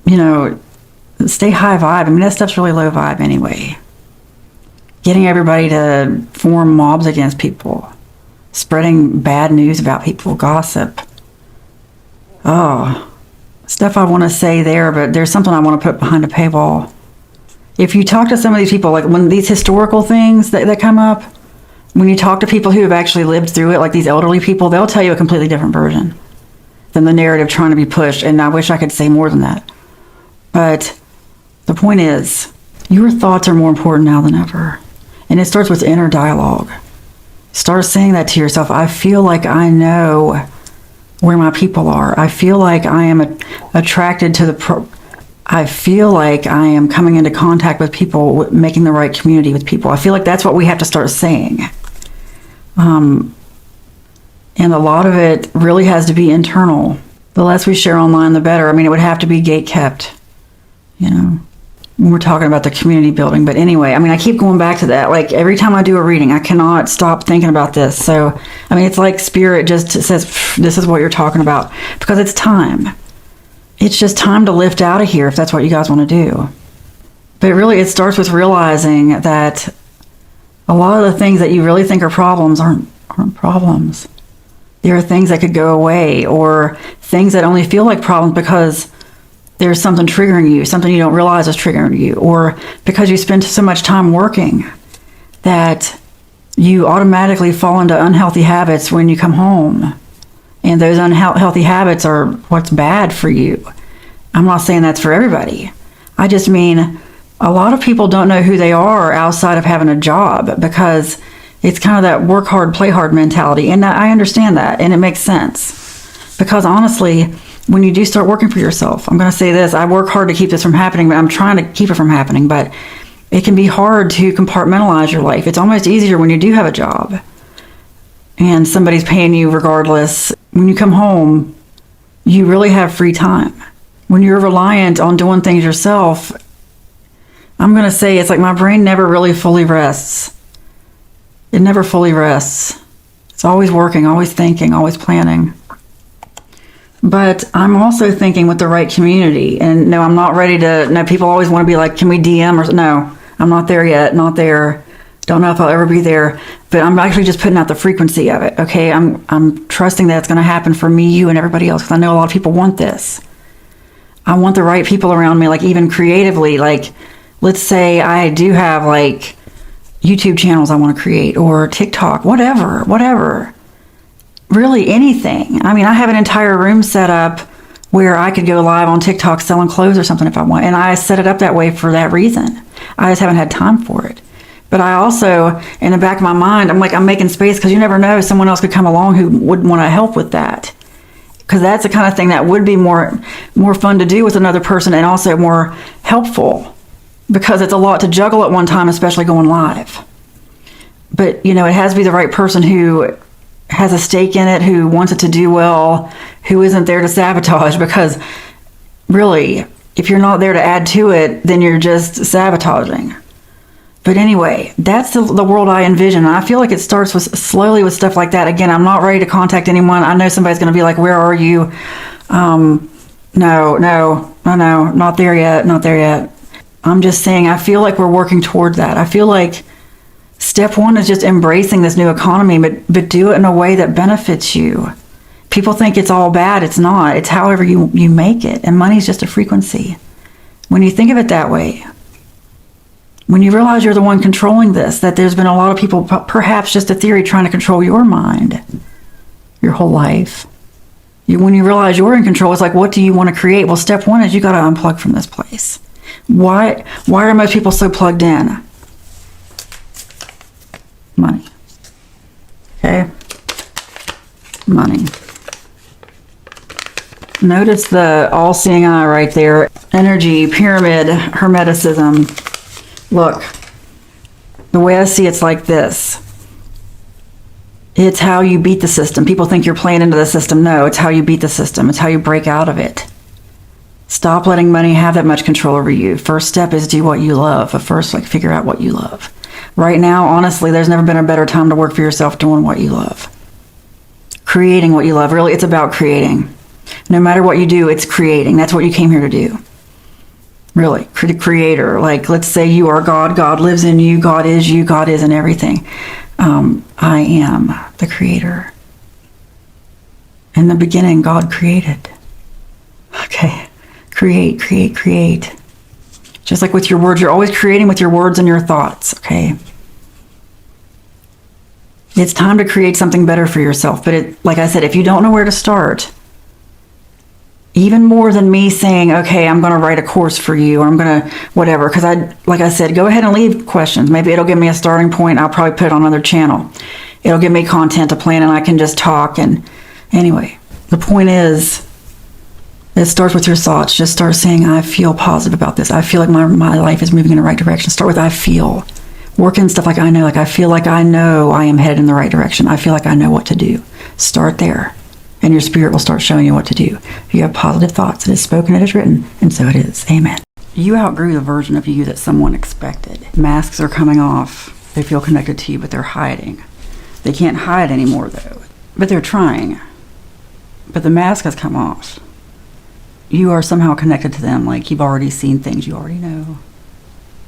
Stay high vibe. I mean, that stuff's really low vibe anyway. Getting everybody to form mobs against people. Spreading bad news about people. Gossip. Oh, stuff I want to say there, but there's something I want to put behind a paywall. If you talk to some of these people, like when these historical things that come up, when you talk to people who have actually lived through it, like these elderly people, they'll tell you a completely different version than the narrative trying to be pushed. And I wish I could say more than that. But the point is, your thoughts are more important now than ever. And it starts with inner dialogue. Start saying that to yourself. I feel like I know where my people are. I feel like I am attracted to I feel like I am coming into contact with people, making the right community with people. I feel like that's what we have to start saying. And a lot of it really has to be internal. The less we share online, the better. I mean, it would have to be gate kept, when we're talking about the community building. But anyway, I mean, I keep going back to that. Like, every time I do a reading, I cannot stop thinking about this. So, I mean, it's like Spirit just says, this is what you're talking about. Because it's time. It's just time to lift out of here if that's what you guys want to do. But really, it starts with realizing that a lot of the things that you really think are problems aren't problems. There are things that could go away, or things that only feel like problems because there's something triggering you, something you don't realize is triggering you, or because you spend so much time working that you automatically fall into unhealthy habits when you come home. And those unhealthy habits are what's bad for you. I'm not saying that's for everybody. I just mean a lot of people don't know who they are outside of having a job, because it's kind of that work hard, play hard mentality. And I understand that, and it makes sense. Because honestly, when you do start working for yourself, I'm going to say this, I work hard to keep this from happening, but I'm trying to keep it from happening. But it can be hard to compartmentalize your life. It's almost easier when you do have a job and somebody's paying you regardless. When you come home, you really have free time. When you're reliant on doing things yourself, I'm going to say it's like my brain never really fully rests. It never fully rests. It's always working, always thinking, always planning. But I'm also thinking with the right community. And no, I'm not ready to, no, people always want to be like, can we DM or, no, I'm not there yet, not there. Don't know if I'll ever be there, but I'm actually just putting out the frequency of it. Okay. I'm trusting that it's going to happen for me, you, and everybody else. Cause I know a lot of people want this. I want the right people around me, like even creatively, like let's say I do have like YouTube channels I want to create or TikTok, whatever. Really anything. I mean, I have an entire room set up where I could go live on TikTok selling clothes or something if I want. And I set it up that way for that reason. I just haven't had time for it. But I also, in the back of my mind, I'm like, I'm making space because you never know, someone else could come along who would want to help with that. Because that's the kind of thing that would be more fun to do with another person and also more helpful. Because it's a lot to juggle at one time, especially going live. But, you know, it has to be the right person who has a stake in it, who wants it to do well, who isn't there to sabotage, because really, if you're not there to add to it, then you're just sabotaging. But anyway, that's the world I envision. I feel like it starts with slowly with stuff like that. Again, I'm not ready to contact anyone. I know somebody's going to be like, where are you? No, not there yet. I'm just saying, I feel like we're working towards that. I feel like step one is just embracing this new economy, but do it in a way that benefits you. People think it's all bad. It's not. It's however you make it. And money's just a frequency. When you think of it that way, when you realize you're the one controlling this, that there's been a lot of people, perhaps just a theory, trying to control your mind your whole life. When you realize you're in control, it's like, what do you want to create? Well, step one is you got to unplug from this place. Why are most people so plugged in? Money. Okay? Money. Notice the all-seeing eye right there. Energy, pyramid, hermeticism. Look, the way I see it's like this. It's how you beat the system. People think you're playing into the system. No, it's how you beat the system. It's how you break out of it. Stop letting money have that much control over you. First step is do what you love. But first, figure out what you love. Right now, honestly, there's never been a better time to work for yourself doing what you love. Creating what you love. Really, it's about creating. No matter what you do, it's creating. That's what you came here to do. Really, creator. Like, let's say you are God. God lives in you. God is you. God is in everything. I am the creator. In the beginning, God created. Okay. Create. Just like with your words, you're always creating with your words and your thoughts, okay? It's time to create something better for yourself. But like I said, if you don't know where to start, even more than me saying, okay, I'm going to write a course for you, or I'm going to whatever, because like I said, go ahead and leave questions. Maybe it'll give me a starting point. I'll probably put it on another channel. It'll give me content to plan, and I can just talk. And anyway, the point is, it starts with your thoughts. Just start saying, I feel positive about this. I feel like my life is moving in the right direction. Start with I feel. Work in stuff like I know. Like I feel like I know I am headed in the right direction. I feel like I know what to do. Start there. And your spirit will start showing you what to do. If you have positive thoughts, it is spoken, it is written, and so it is. Amen. You outgrew the version of you that someone expected. Masks are coming off. They feel connected to you, but they're hiding. They can't hide anymore, though. But they're trying. But the mask has come off. You are somehow connected to them, like you've already seen things you already know.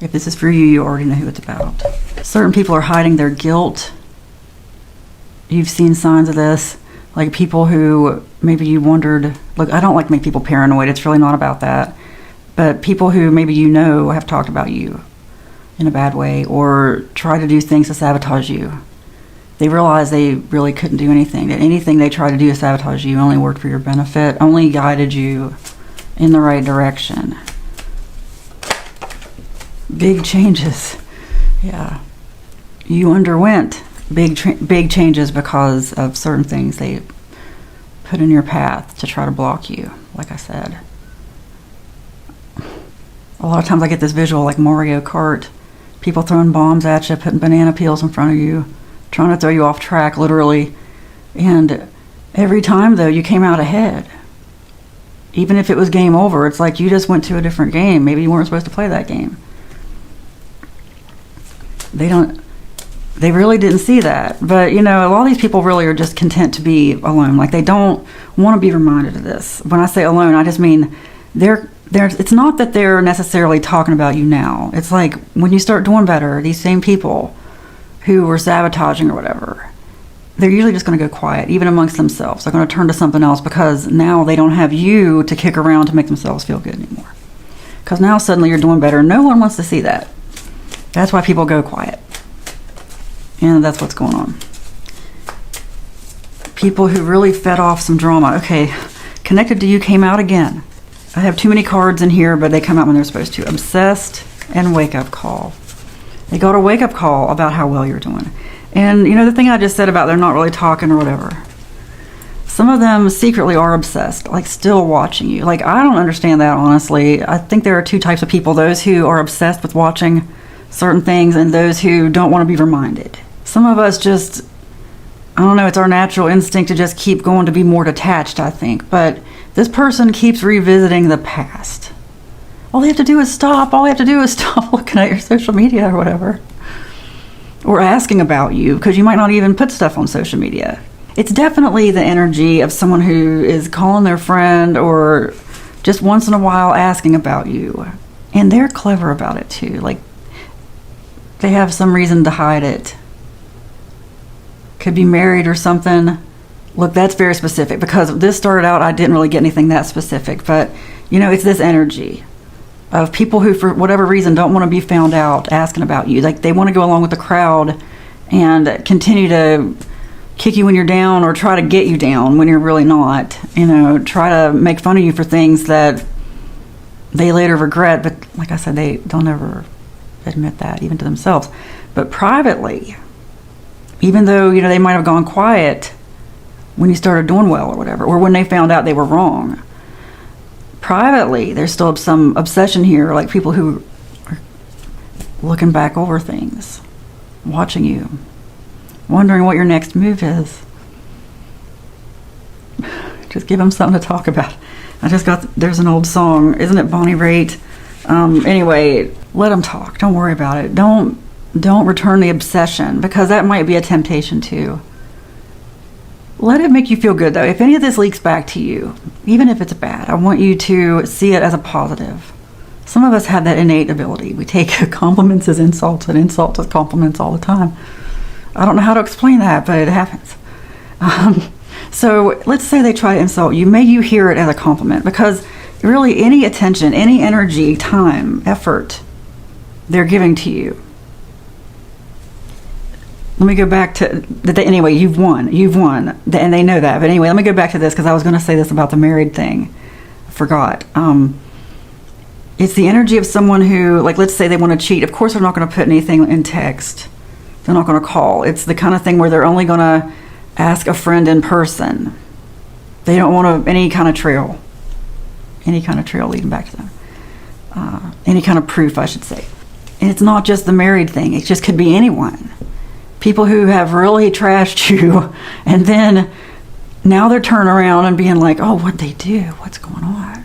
If this is for you, you already know who it's about. Certain people are hiding their guilt. You've seen signs of this. Like people who maybe you wondered, look, I don't like to make people paranoid. It's really not about that. But people who maybe you know have talked about you in a bad way or try to do things to sabotage you. They realize they really couldn't do anything. That anything they tried to do to sabotage you only worked for your benefit, only guided you in the right direction. Big changes. Yeah. You underwent big changes because of certain things they put in your path to try to block you, like I said. A lot of times I get this visual like Mario Kart, people throwing bombs at you, putting banana peels in front of you, trying to throw you off track, literally. And every time, though, you came out ahead. Even if it was game over, it's like you just went to a different game. Maybe you weren't supposed to play that game. They really didn't see that. But, a lot of these people really are just content to be alone. Like, they don't want to be reminded of this. When I say alone, I just mean it's not that they're necessarily talking about you now. It's like when you start doing better, these same people who were sabotaging or whatever, they're usually just going to go quiet, even amongst themselves. They're going to turn to something else because now they don't have you to kick around to make themselves feel good anymore. Because now suddenly you're doing better. No one wants to see that. That's why people go quiet. And that's what's going on. People who really fed off some drama. Okay, connected to you came out again. I have too many cards in here, but they come out when they're supposed to. Obsessed and wake-up call. They got a wake-up call about how well you're doing. And, the thing I just said about they're not really talking or whatever. Some of them secretly are obsessed, like still watching you. Like, I don't understand that, honestly. I think there are two types of people. Those who are obsessed with watching certain things and those who don't want to be reminded. Some of us just, I don't know, it's our natural instinct to just keep going to be more detached, I think. But this person keeps revisiting the past. All they have to do is stop. All they have to do is stop looking at your social media or whatever. Or asking about you, because you might not even put stuff on social media. It's definitely the energy of someone who is calling their friend or just once in a while asking about you. And they're clever about it too. Like, they have some reason to hide it. Could be married or something. Look, that's very specific, because this started out, I didn't really get anything that specific, but it's this energy of people who, for whatever reason, don't want to be found out asking about you. Like, they want to go along with the crowd and continue to kick you when you're down or try to get you down when you're really not. Try to make fun of you for things that they later regret. But like I said, they'll never admit that, even to themselves. But privately, even though, they might have gone quiet when you started doing well or whatever, or when they found out they were wrong, privately, there's still some obsession here, like people who are looking back over things, watching you, wondering what your next move is. Just give them something to talk about. There's an old song, isn't it Bonnie Raitt? Anyway, let them talk. Don't worry about it. Don't return the obsession, because that might be a temptation too. Let it make you feel good, though. If any of this leaks back to you, even if it's bad, I want you to see it as a positive. Some of us have that innate ability. We take compliments as insults and insults as compliments all the time. I don't know how to explain that, but it happens. So let's say they try to insult you. May you hear it as a compliment, because really any attention, any energy, time, effort they're giving to you. Let me go back to, anyway, you've won, and they know that. But anyway, let me go back to this, because I was going to say this about the married thing. I forgot. It's the energy of someone who, like, let's say they want to cheat. Of course, they're not going to put anything in text. They're not going to call. It's the kind of thing where they're only going to ask a friend in person. They don't want any kind of trail leading back to them. Any kind of proof, I should say. And it's not just the married thing. It just could be anyone. People who have really trashed you, and then now they're turning around and being like, oh, what'd they do? What's going on?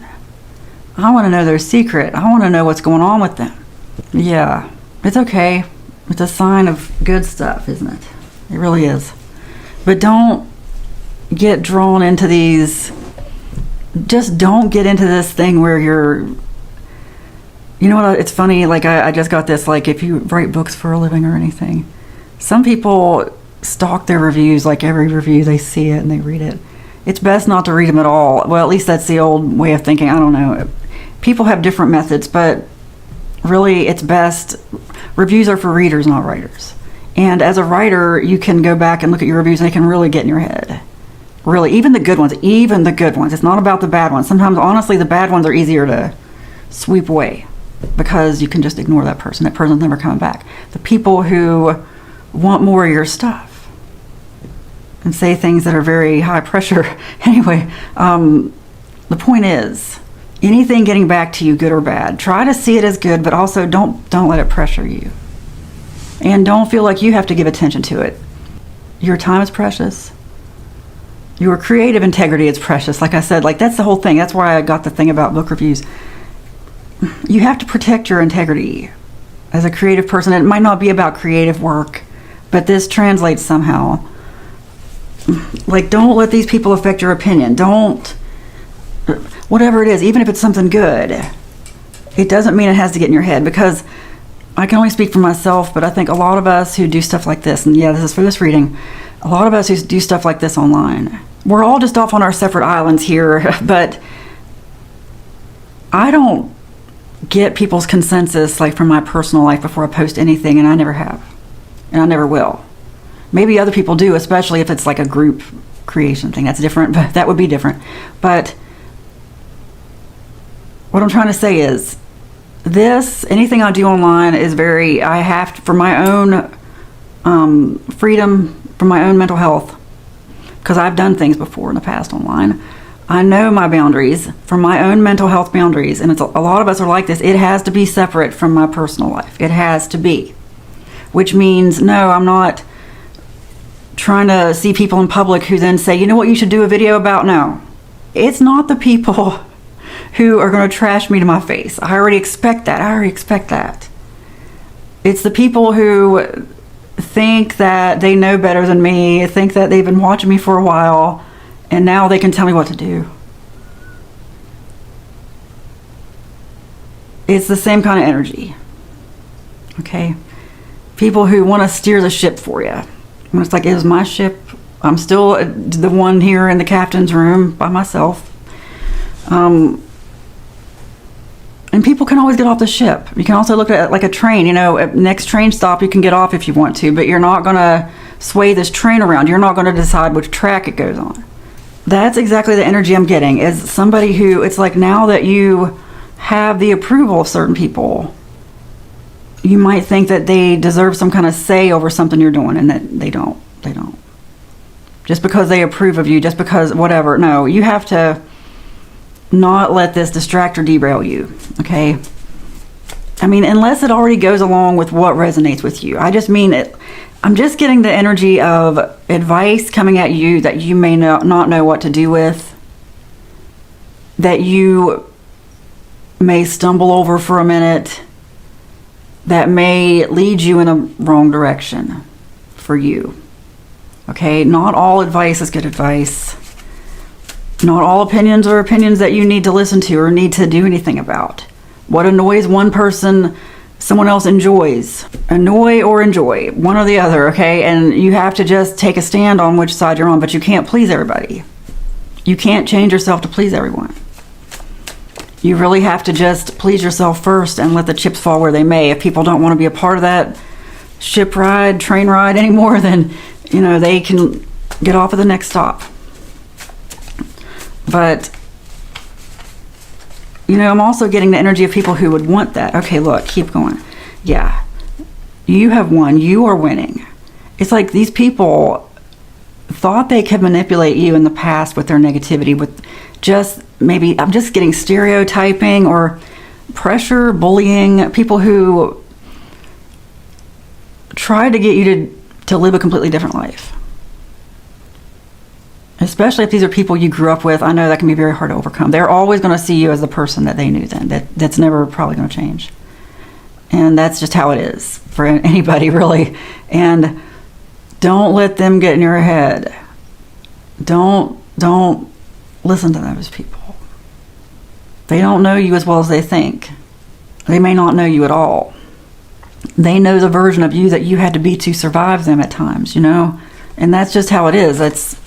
I want to know their secret. I want to know what's going on with them. Yeah, it's okay. It's a sign of good stuff, isn't it? It really is. But don't get drawn into these. Just don't get into this thing where you're. You know what? It's funny. Like, I just got this. Like, if you write books for a living or anything, some people stalk their reviews. Like, every review, they see it and they read it. It's best not to read them at all. Well, at least that's the old way of thinking. I don't know. People have different methods, but really, it's best. Reviews are for readers, not writers. And as a writer, you can go back and look at your reviews, and they can really get in your head. Really, even the good ones. It's not about the bad ones. Sometimes, honestly, the bad ones are easier to sweep away, because you can just ignore that person. That person's never coming back. The people who want more of your stuff and say things that are very high pressure. Anyway, the point is, anything getting back to you, good or bad, try to see it as good, but also don't let it pressure you. And don't feel like you have to give attention to it. Your time is precious. Your creative integrity is precious. Like I said, like, that's the whole thing. That's why I got the thing about book reviews. You have to protect your integrity as a creative person. It might not be about creative work, but this translates somehow. Like, don't let these people affect your opinion. Don't, whatever it is, even if it's something good, it doesn't mean it has to get in your head, because I can only speak for myself, but I think a lot of us who do stuff like this, and yeah, this is for this reading, a lot of us who do stuff like this online, we're all just off on our separate islands here, but I don't get people's consensus like from my personal life before I post anything, and I never have, and I never will. Maybe other people do, especially if it's like a group creation thing. That's different, but that would be different. But what I'm trying to say is, anything I do online is I have to, for my own freedom, for my own mental health, because I've done things before in the past online. I know my boundaries, for my own mental health boundaries, and a lot of us are like this. It has to be separate from my personal life. It has to be. Which means, no, I'm not trying to see people in public who then say, you know what you should do a video about? No. It's not the people who are going to trash me to my face. I already expect that. It's the people who think that they know better than me, think that they've been watching me for a while, and now they can tell me what to do. It's the same kind of energy. Okay? People who want to steer the ship for you. When it's like, it was my ship. I'm still the one here in the captain's room by myself. And people can always get off the ship. You can also look at it like a train. You know, at next train stop, you can get off if you want to, but you're not going to sway this train around. You're not going to decide which track it goes on. That's exactly the energy I'm getting, is somebody who, it's like, now that you have the approval of certain people, you might think that they deserve some kind of say over something you're doing, and that they don't. They don't. Just because they approve of you, just because whatever. No, you have to not let this distract or derail you, okay? I mean, unless it already goes along with what resonates with you. I just mean it. I'm just getting the energy of advice coming at you that you may not know what to do with, that you may stumble over for a minute, that may lead you in a wrong direction for you. Okay? Not all advice is good advice. Not all opinions are opinions that you need to listen to or need to do anything about. What annoys one person, someone else enjoys. Annoy or enjoy, one or the other, okay? And you have to just take a stand on which side you're on, but you can't please everybody. You can't change yourself to please everyone. You really have to just please yourself first and let the chips fall where they may. If people don't want to be a part of that ship ride, train ride anymore, then, you know, they can get off at the next stop. But, you know, I'm also getting the energy of people who would want that. Okay, look, keep going. Yeah, you have won. You are winning. It's like these people thought they could manipulate you in the past with their negativity, with just maybe, I'm just getting stereotyping or pressure, bullying, people who try to get you to live a completely different life. Especially if these are people you grew up with, I know that can be very hard to overcome. They're always going to see you as the person that they knew then. That's never probably going to change. And that's just how it is for anybody, really. And don't let them get in your head. Don't listen to those people. They don't know you as well as they think. They may not know you at all. They know the version of you that you had to be to survive them at times, you know? And that's just how it is. That's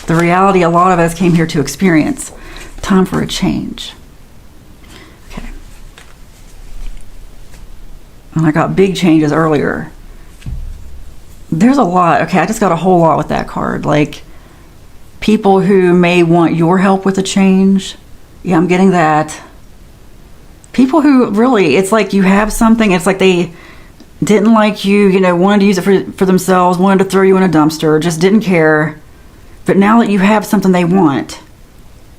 the reality a lot of us came here to experience. Time for a change. Okay. And I got big changes earlier. There's a lot. Okay, I just got a whole lot with that card. Like, people who may want your help with a change. Yeah, I'm getting that. People who really, it's like you have something, it's like they didn't like you, you know, wanted to use it for themselves, wanted to throw you in a dumpster, just didn't care. But now that you have something they want,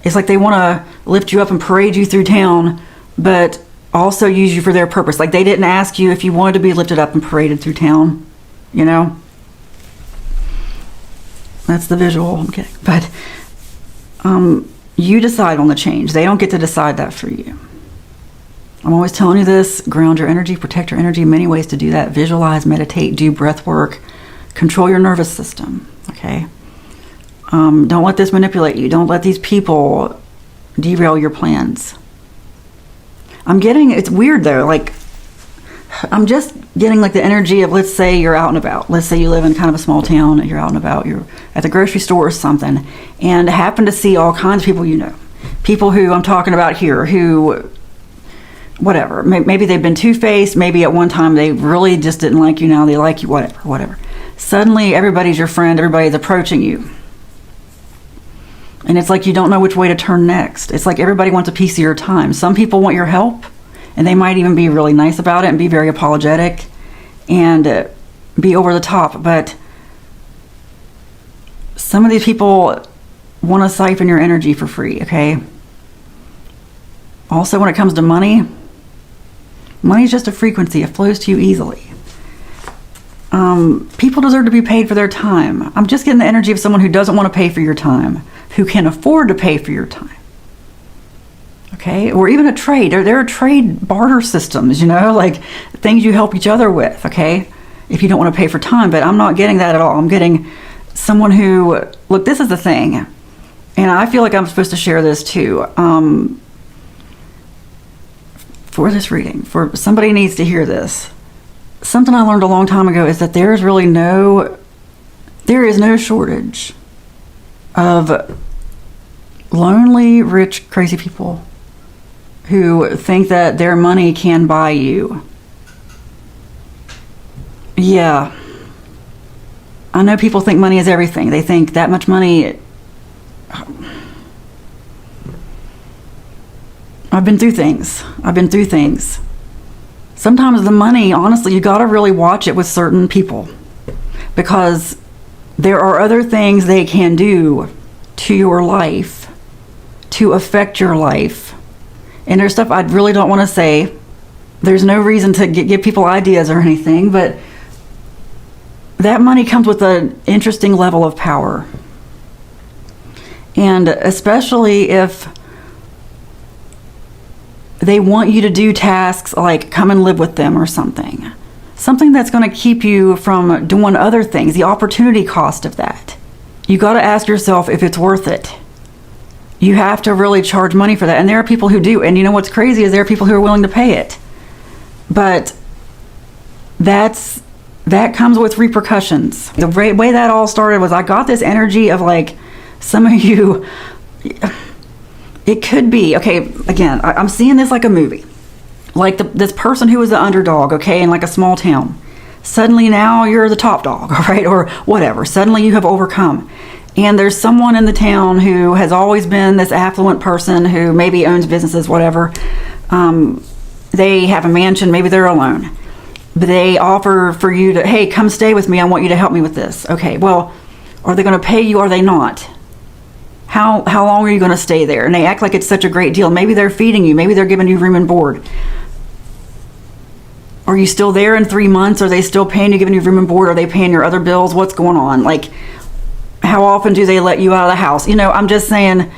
it's like they want to lift you up and parade you through town, but also use you for their purpose. Like, they didn't ask you if you wanted to be lifted up and paraded through town, you know? That's the visual. I'm kidding. But you decide on the change. They don't get to decide that for you. I'm always telling you this. Ground your energy, protect your energy. Many ways to do that. Visualize, meditate, do breath work. Control your nervous system, okay? Don't let this manipulate you. Don't let these people derail your plans. I'm getting, it's weird though, like, I'm just getting like the energy of, let's say you're out and about. Let's say you live in kind of a small town and you're out and about. You're at the grocery store or something and happen to see all kinds of people you know. People who I'm talking about here who, whatever, maybe they've been two-faced. Maybe at one time they really just didn't like you. Now they like you, whatever. Suddenly everybody's your friend. Everybody's approaching you. And it's like you don't know which way to turn next. It's like everybody wants a piece of your time. Some people want your help. And they might even be really nice about it and be very apologetic and be over the top. But some of these people want to siphon your energy for free, okay? Also, when it comes to money, money is just a frequency. It flows to you easily. People deserve to be paid for their time. I'm just getting the energy of someone who doesn't want to pay for your time, who can afford to pay for your time. Okay, or even a trade. There are trade barter systems, you know, like things you help each other with, okay, if you don't want to pay for time. But I'm not getting that at all. I'm getting someone who, look, this is the thing, and I feel like I'm supposed to share this too, for this reading, for somebody needs to hear this. Something I learned a long time ago is that there is no shortage of lonely, rich, crazy people who think that their money can buy you. Yeah. I know people think money is everything. They think that much money. I've been through things. Sometimes the money, honestly, you got to really watch it with certain people, because there are other things they can do to your life to affect your life. And there's stuff I really don't want to say. There's no reason to give people ideas or anything, but that money comes with an interesting level of power. And especially if they want you to do tasks like come and live with them or something. Something that's going to keep you from doing other things, the opportunity cost of that. You got to ask yourself if it's worth it. You have to really charge money for that. And there are people who do. And you know what's crazy is there are people who are willing to pay it. But that comes with repercussions. The way that all started was I got this energy of like, some of you, it could be, okay, again, I'm seeing this like a movie. Like this person who was the underdog, okay, in like a small town. Suddenly now you're the top dog, all right, or whatever. Suddenly you have overcome. And there's someone in the town who has always been this affluent person who maybe owns businesses, whatever. They have a mansion, maybe they're alone. But they offer for you to, hey, come stay with me. I want you to help me with this. Okay, well, are they going to pay you or are they not? How long are you going to stay there? And they act like it's such a great deal. Maybe they're feeding you. Maybe they're giving you room and board. Are you still there in 3 months? Are they still paying you, giving you room and board? Are they paying your other bills? What's going on? Like, how often do they let you out of the house? You know, I'm just saying,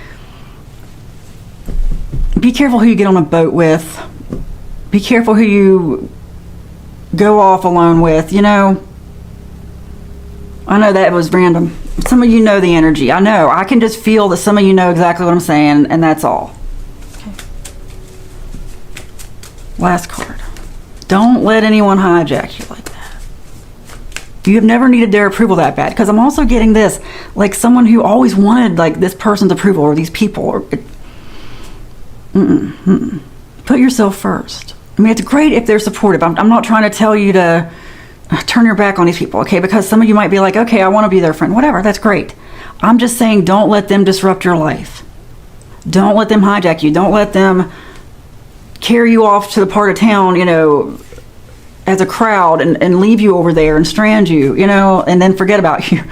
be careful who you get on a boat with. Be careful who you go off alone with, you know. I know that was random. Some of you know the energy. I know. I can just feel that some of you know exactly what I'm saying, and that's all. Okay. Last card. Don't let anyone hijack you like that. You have never needed their approval that bad. Because I'm also getting this, like someone who always wanted like this person's approval or these people. Or Put yourself first. I mean, it's great if they're supportive. I'm not trying to tell you to turn your back on these people, okay? Because some of you might be like, okay, I want to be their friend. Whatever, that's great. I'm just saying don't let them disrupt your life. Don't let them hijack you. Don't let them carry you off to the part of town, you know, as a crowd and leave you over there and strand you, you know, and then forget about you.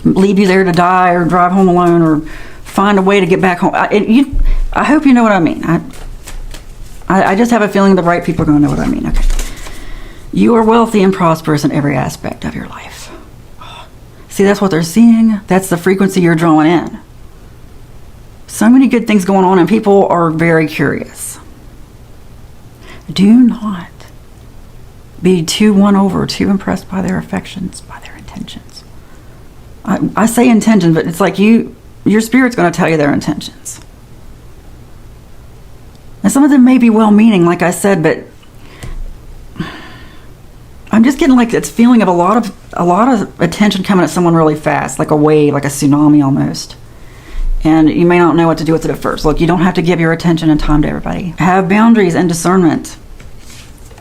Leave you there to die or drive home alone or find a way to get back home. I hope you know what I mean. I just have a feeling the right people are going to know what I mean. Okay. You are wealthy and prosperous in every aspect of your life. See, that's what they're seeing. That's the frequency you're drawing in. So many good things going on and people are very curious. Do not be too won over, too impressed by their affections, by their intentions. I say intention, but it's like your spirit's going to tell you their intentions. And some of them may be well-meaning, like I said, but I'm just getting like this feeling of a lot of attention coming at someone really fast, like a wave, like a tsunami almost. And you may not know what to do with it at first. Look, you don't have to give your attention and time to everybody. Have boundaries and discernment.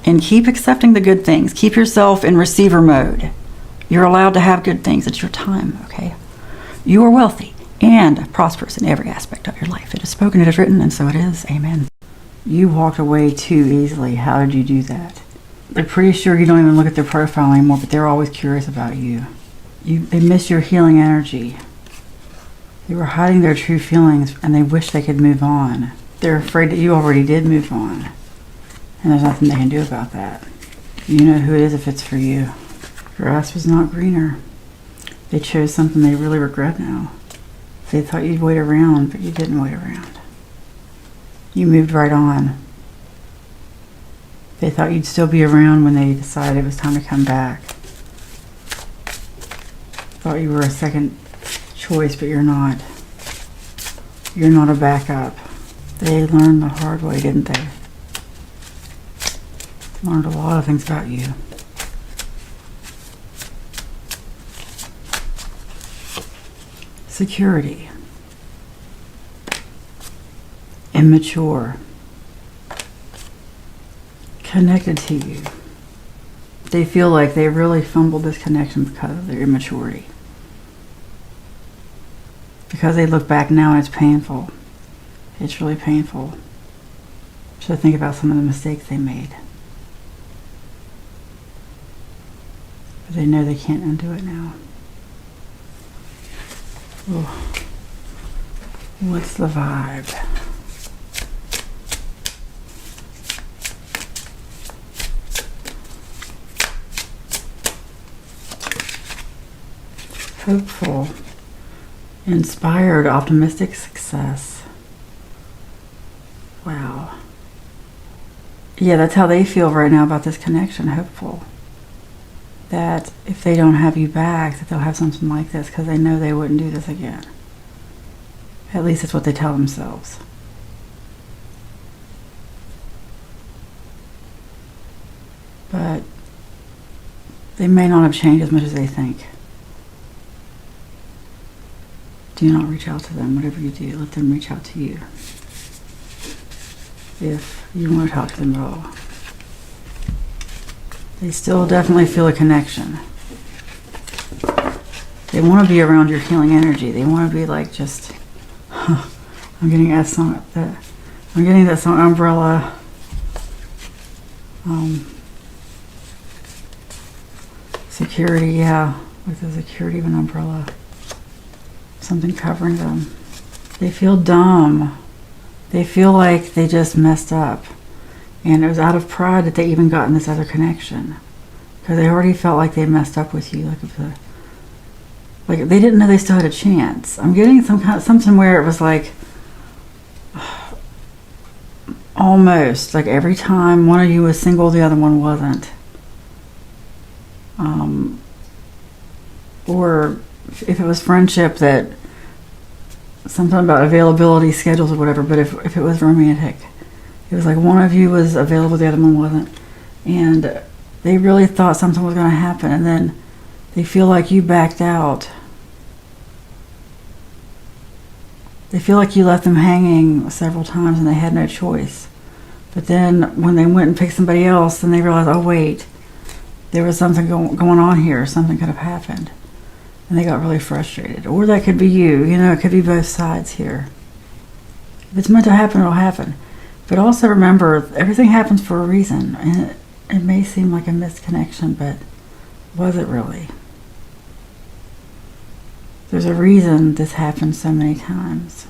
And keep accepting the good things. Keep yourself in receiver mode. You're allowed to have good things. It's your time, okay? You are wealthy and prosperous in every aspect of your life. It is spoken, it is written, and so it is. Amen. You walked away too easily. How did you do that? They're pretty sure you don't even look at their profile anymore, but they're always curious about you. They miss your healing energy. They were hiding their true feelings, and they wish they could move on. They're afraid that you already did move on, and there's nothing they can do about that. You know who it is if it's for you. Grass was not greener. They chose something they really regret now. They thought you'd wait around, but you didn't wait around. You moved right on. They thought you'd still be around when they decided it was time to come back. Thought you were a second choice, but you're not. You're not a backup. They learned the hard way, didn't they? Learned a lot of things about you. Security. Immature. Connected to you. They feel like they really fumbled this connection because of their immaturity. Because they look back now and it's painful. It's really painful to think about some of the mistakes they made. But they know they can't undo it now. Oh. What's the vibe? Hopeful, inspired, optimistic success. Wow. Yeah, that's how they feel right now about this connection, hopeful. That if they don't have you back, that they'll have something like this because they know they wouldn't do this again. At least that's what they tell themselves. But they may not have changed as much as they think. Do not reach out to them. Whatever you do, let them reach out to you. If you want to talk to them at all. They still definitely feel a connection. They want to be around your healing energy. They want to be like just, I'm getting that song, Umbrella. Security, yeah, with the security of an umbrella. Something covering them. They feel dumb. They feel like they just messed up. And it was out of pride that they even got in this other connection. Because they already felt like they messed up with you. Like they didn't know they still had a chance. I'm getting something where it was like almost like every time one of you was single, the other one wasn't. Or if it was friendship, that something about availability, schedules or whatever, but if it was romantic, it was like one of you was available, the other one wasn't. And they really thought something was going to happen, and then they feel like you backed out. They feel like you left them hanging several times and they had no choice. But then when they went and picked somebody else, then they realized, oh wait, there was something going on here, something could have happened. And they got really frustrated. Or that could be you, it could be both sides here. If it's meant to happen, it'll happen. But also remember, everything happens for a reason. And it may seem like a missed connection, but was it really? There's a reason this happened so many times.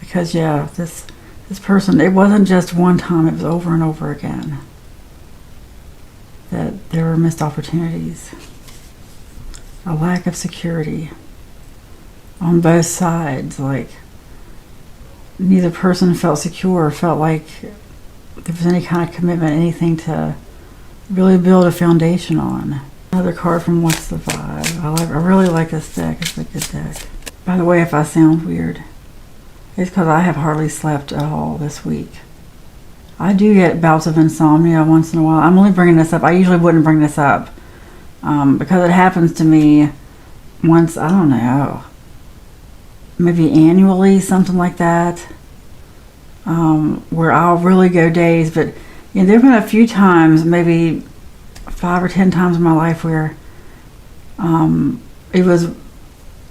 Because yeah, this person, it wasn't just one time, it was over and over again. That there were missed opportunities. A lack of security on both sides. Like neither person felt secure, felt like there was any kind of commitment, anything to really build a foundation on. Another card from What's the Vibe. I really like this deck. It's a good deck. By the way, if I sound weird, it's because I have hardly slept at all this week. I do get bouts of insomnia once in a while. I'm only bringing this up. I usually wouldn't bring this up because it happens to me once, I don't know, maybe annually, something like that, where I'll really go days. But you know, there have been a few times, maybe 5 or 10 times in my life, where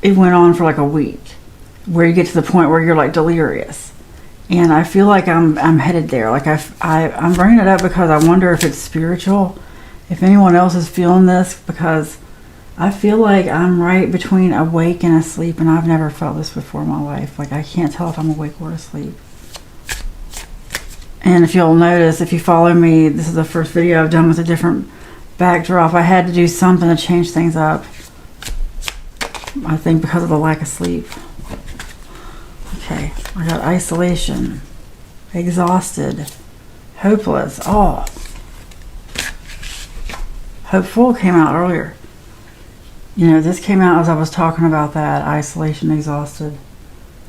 it went on for like a week, where you get to the point where you're like delirious. And I feel like I'm headed there. Like I'm bringing it up because I wonder if it's spiritual, if anyone else is feeling this, because I feel like I'm right between awake and asleep, and I've never felt this before in my life. Like I can't tell if I'm awake or asleep. And if you'll notice, if you follow me, this is the first video I've done with a different backdrop. I had to do something to change things up, I think because of the lack of sleep. Okay, I got isolation, exhausted, hopeless. Oh, hopeful came out earlier. You know, this came out as I was talking about that. Isolation, exhausted,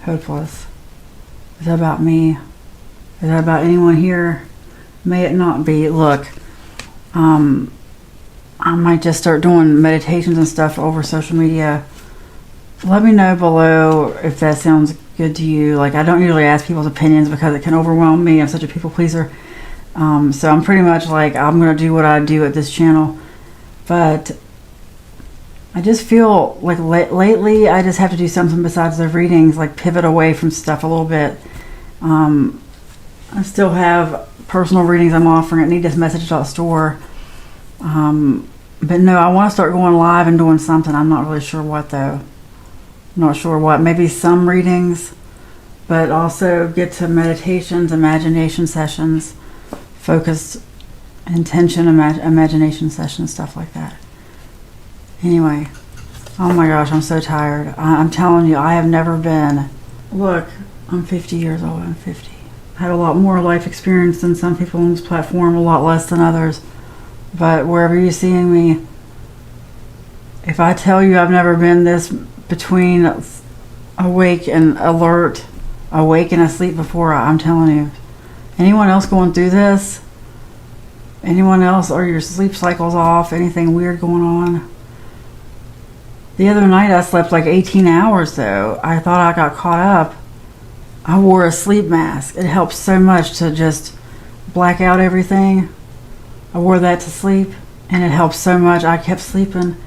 hopeless. Is that about me? Is that about anyone here? May it not be. Look, I might just start doing meditations and stuff over social media. Let me know below if that sounds good to you. Like, I don't usually ask people's opinions because it can overwhelm me. I'm such a people pleaser. So I'm pretty much like, I'm going to do what I do at this channel. But I just feel like lately I just have to do something besides the readings, like pivot away from stuff a little bit. I still have personal readings I'm offering at needthismessage.store. But no, I want to start going live and doing something. I'm not really sure what though. I'm not sure what. Maybe some readings, but also get to meditations, imagination sessions, focused intention, imagination sessions, stuff like that. Anyway, oh my gosh, I'm so tired. I'm telling you, I have never been. Look, I'm 50 years old. I'm 50. I have a lot more life experience than some people on this platform, a lot less than others. But wherever you're seeing me, if I tell you I've never been this between awake and alert, awake and asleep before, I'm telling you. Anyone else going through this? Anyone else? Are your sleep cycles off? Anything weird going on? The other night I slept like 18 hours though. I thought I got caught up. I wore a sleep mask. It helps so much to just black out everything. I wore that to sleep and it helped so much. I kept sleeping.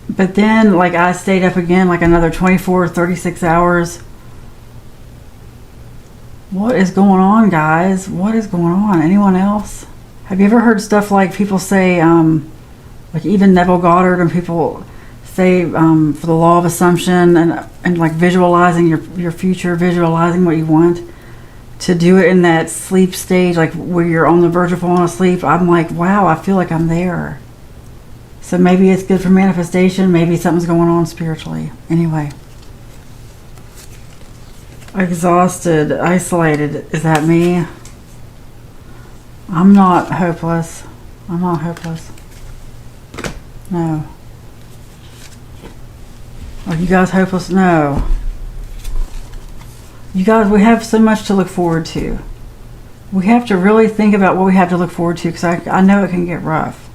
But then, like, I stayed up again like another 24, 36 hours. What is going on, guys? What is going on? Anyone else? Have you ever heard stuff like people say, like even Neville Goddard and people say for the law of assumption and like visualizing your future, visualizing what you want, to do it in that sleep stage, like where you're on the verge of falling asleep? I'm like, wow, I feel like I'm there. So maybe it's good for manifestation. Maybe something's going on spiritually. Anyway. Exhausted, isolated. Is that me? I'm not hopeless. I'm not hopeless. No. Are you guys hopeless? No. You guys, we have so much to look forward to. We have to really think about what we have to look forward to, because I know it can get rough.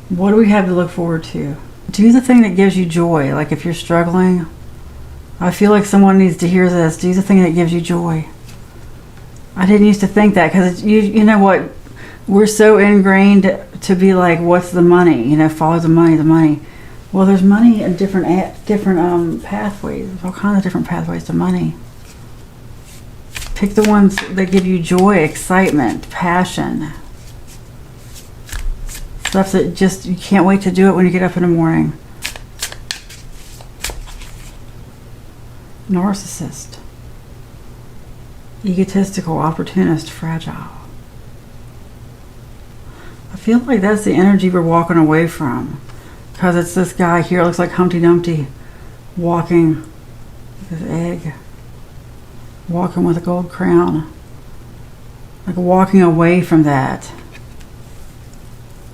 What do we have to look forward to? Do the thing that gives you joy. Like if you're struggling, I feel like someone needs to hear this. Do the thing that gives you joy. I didn't used to think that, because you know what? We're so ingrained to be like, what's the money? You know, follow the money, the money. Well, there's money in different pathways. There's all kinds of different pathways to money. Pick the ones that give you joy, excitement, passion. Stuff that just, you can't wait to do it when you get up in the morning. Narcissist. Egotistical, opportunist, fragile. I feel like that's the energy we're walking away from. Because it's this guy here, looks like Humpty Dumpty, walking with his egg. Walking with a gold crown. Like walking away from that.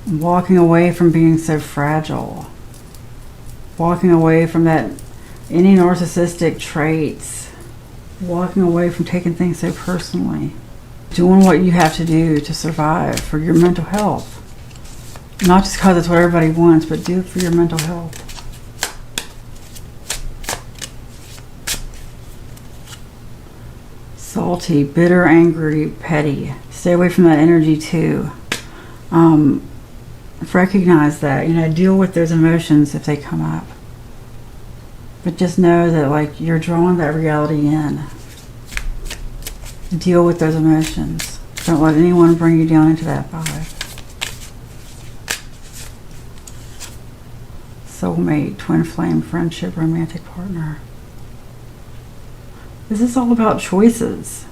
Walking away from being so fragile. Walking away from that, any narcissistic traits. Walking away from taking things so personally. Doing what you have to do to survive for your mental health. Not just because it's what everybody wants, but do it for your mental health. Salty, bitter, angry, petty. Stay away from that energy too. Recognize that, deal with those emotions if they come up. But just know that, like, you're drawing that reality in. Deal with those emotions. Don't let anyone bring you down into that vibe. Soulmate, twin flame, friendship, romantic partner. This is all about choices.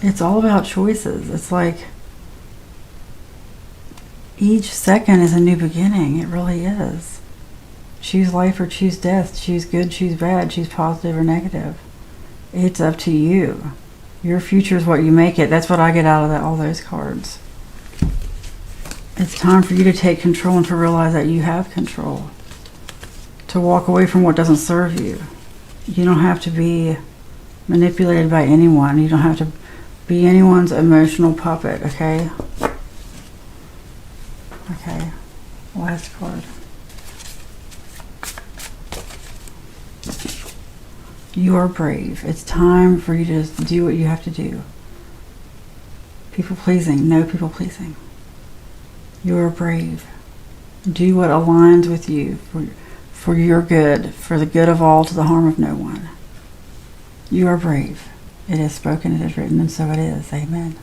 It's all about choices. It's like each second is a new beginning. It really is. Choose life or choose death. Choose good, choose bad. Choose positive or negative. It's up to you. Your future is what you make it. That's what I get out of all those cards. It's time for you to take control and to realize that you have control. To walk away from what doesn't serve you. You don't have to be manipulated by anyone. You don't have to be anyone's emotional puppet, okay? Okay, last card. You are brave. It's time for you to do what you have to do. People pleasing, no people pleasing. You are brave. Do what aligns with you for your good, for the good of all, to the harm of no one. You are brave. It is spoken, it is written, and so it is. Amen.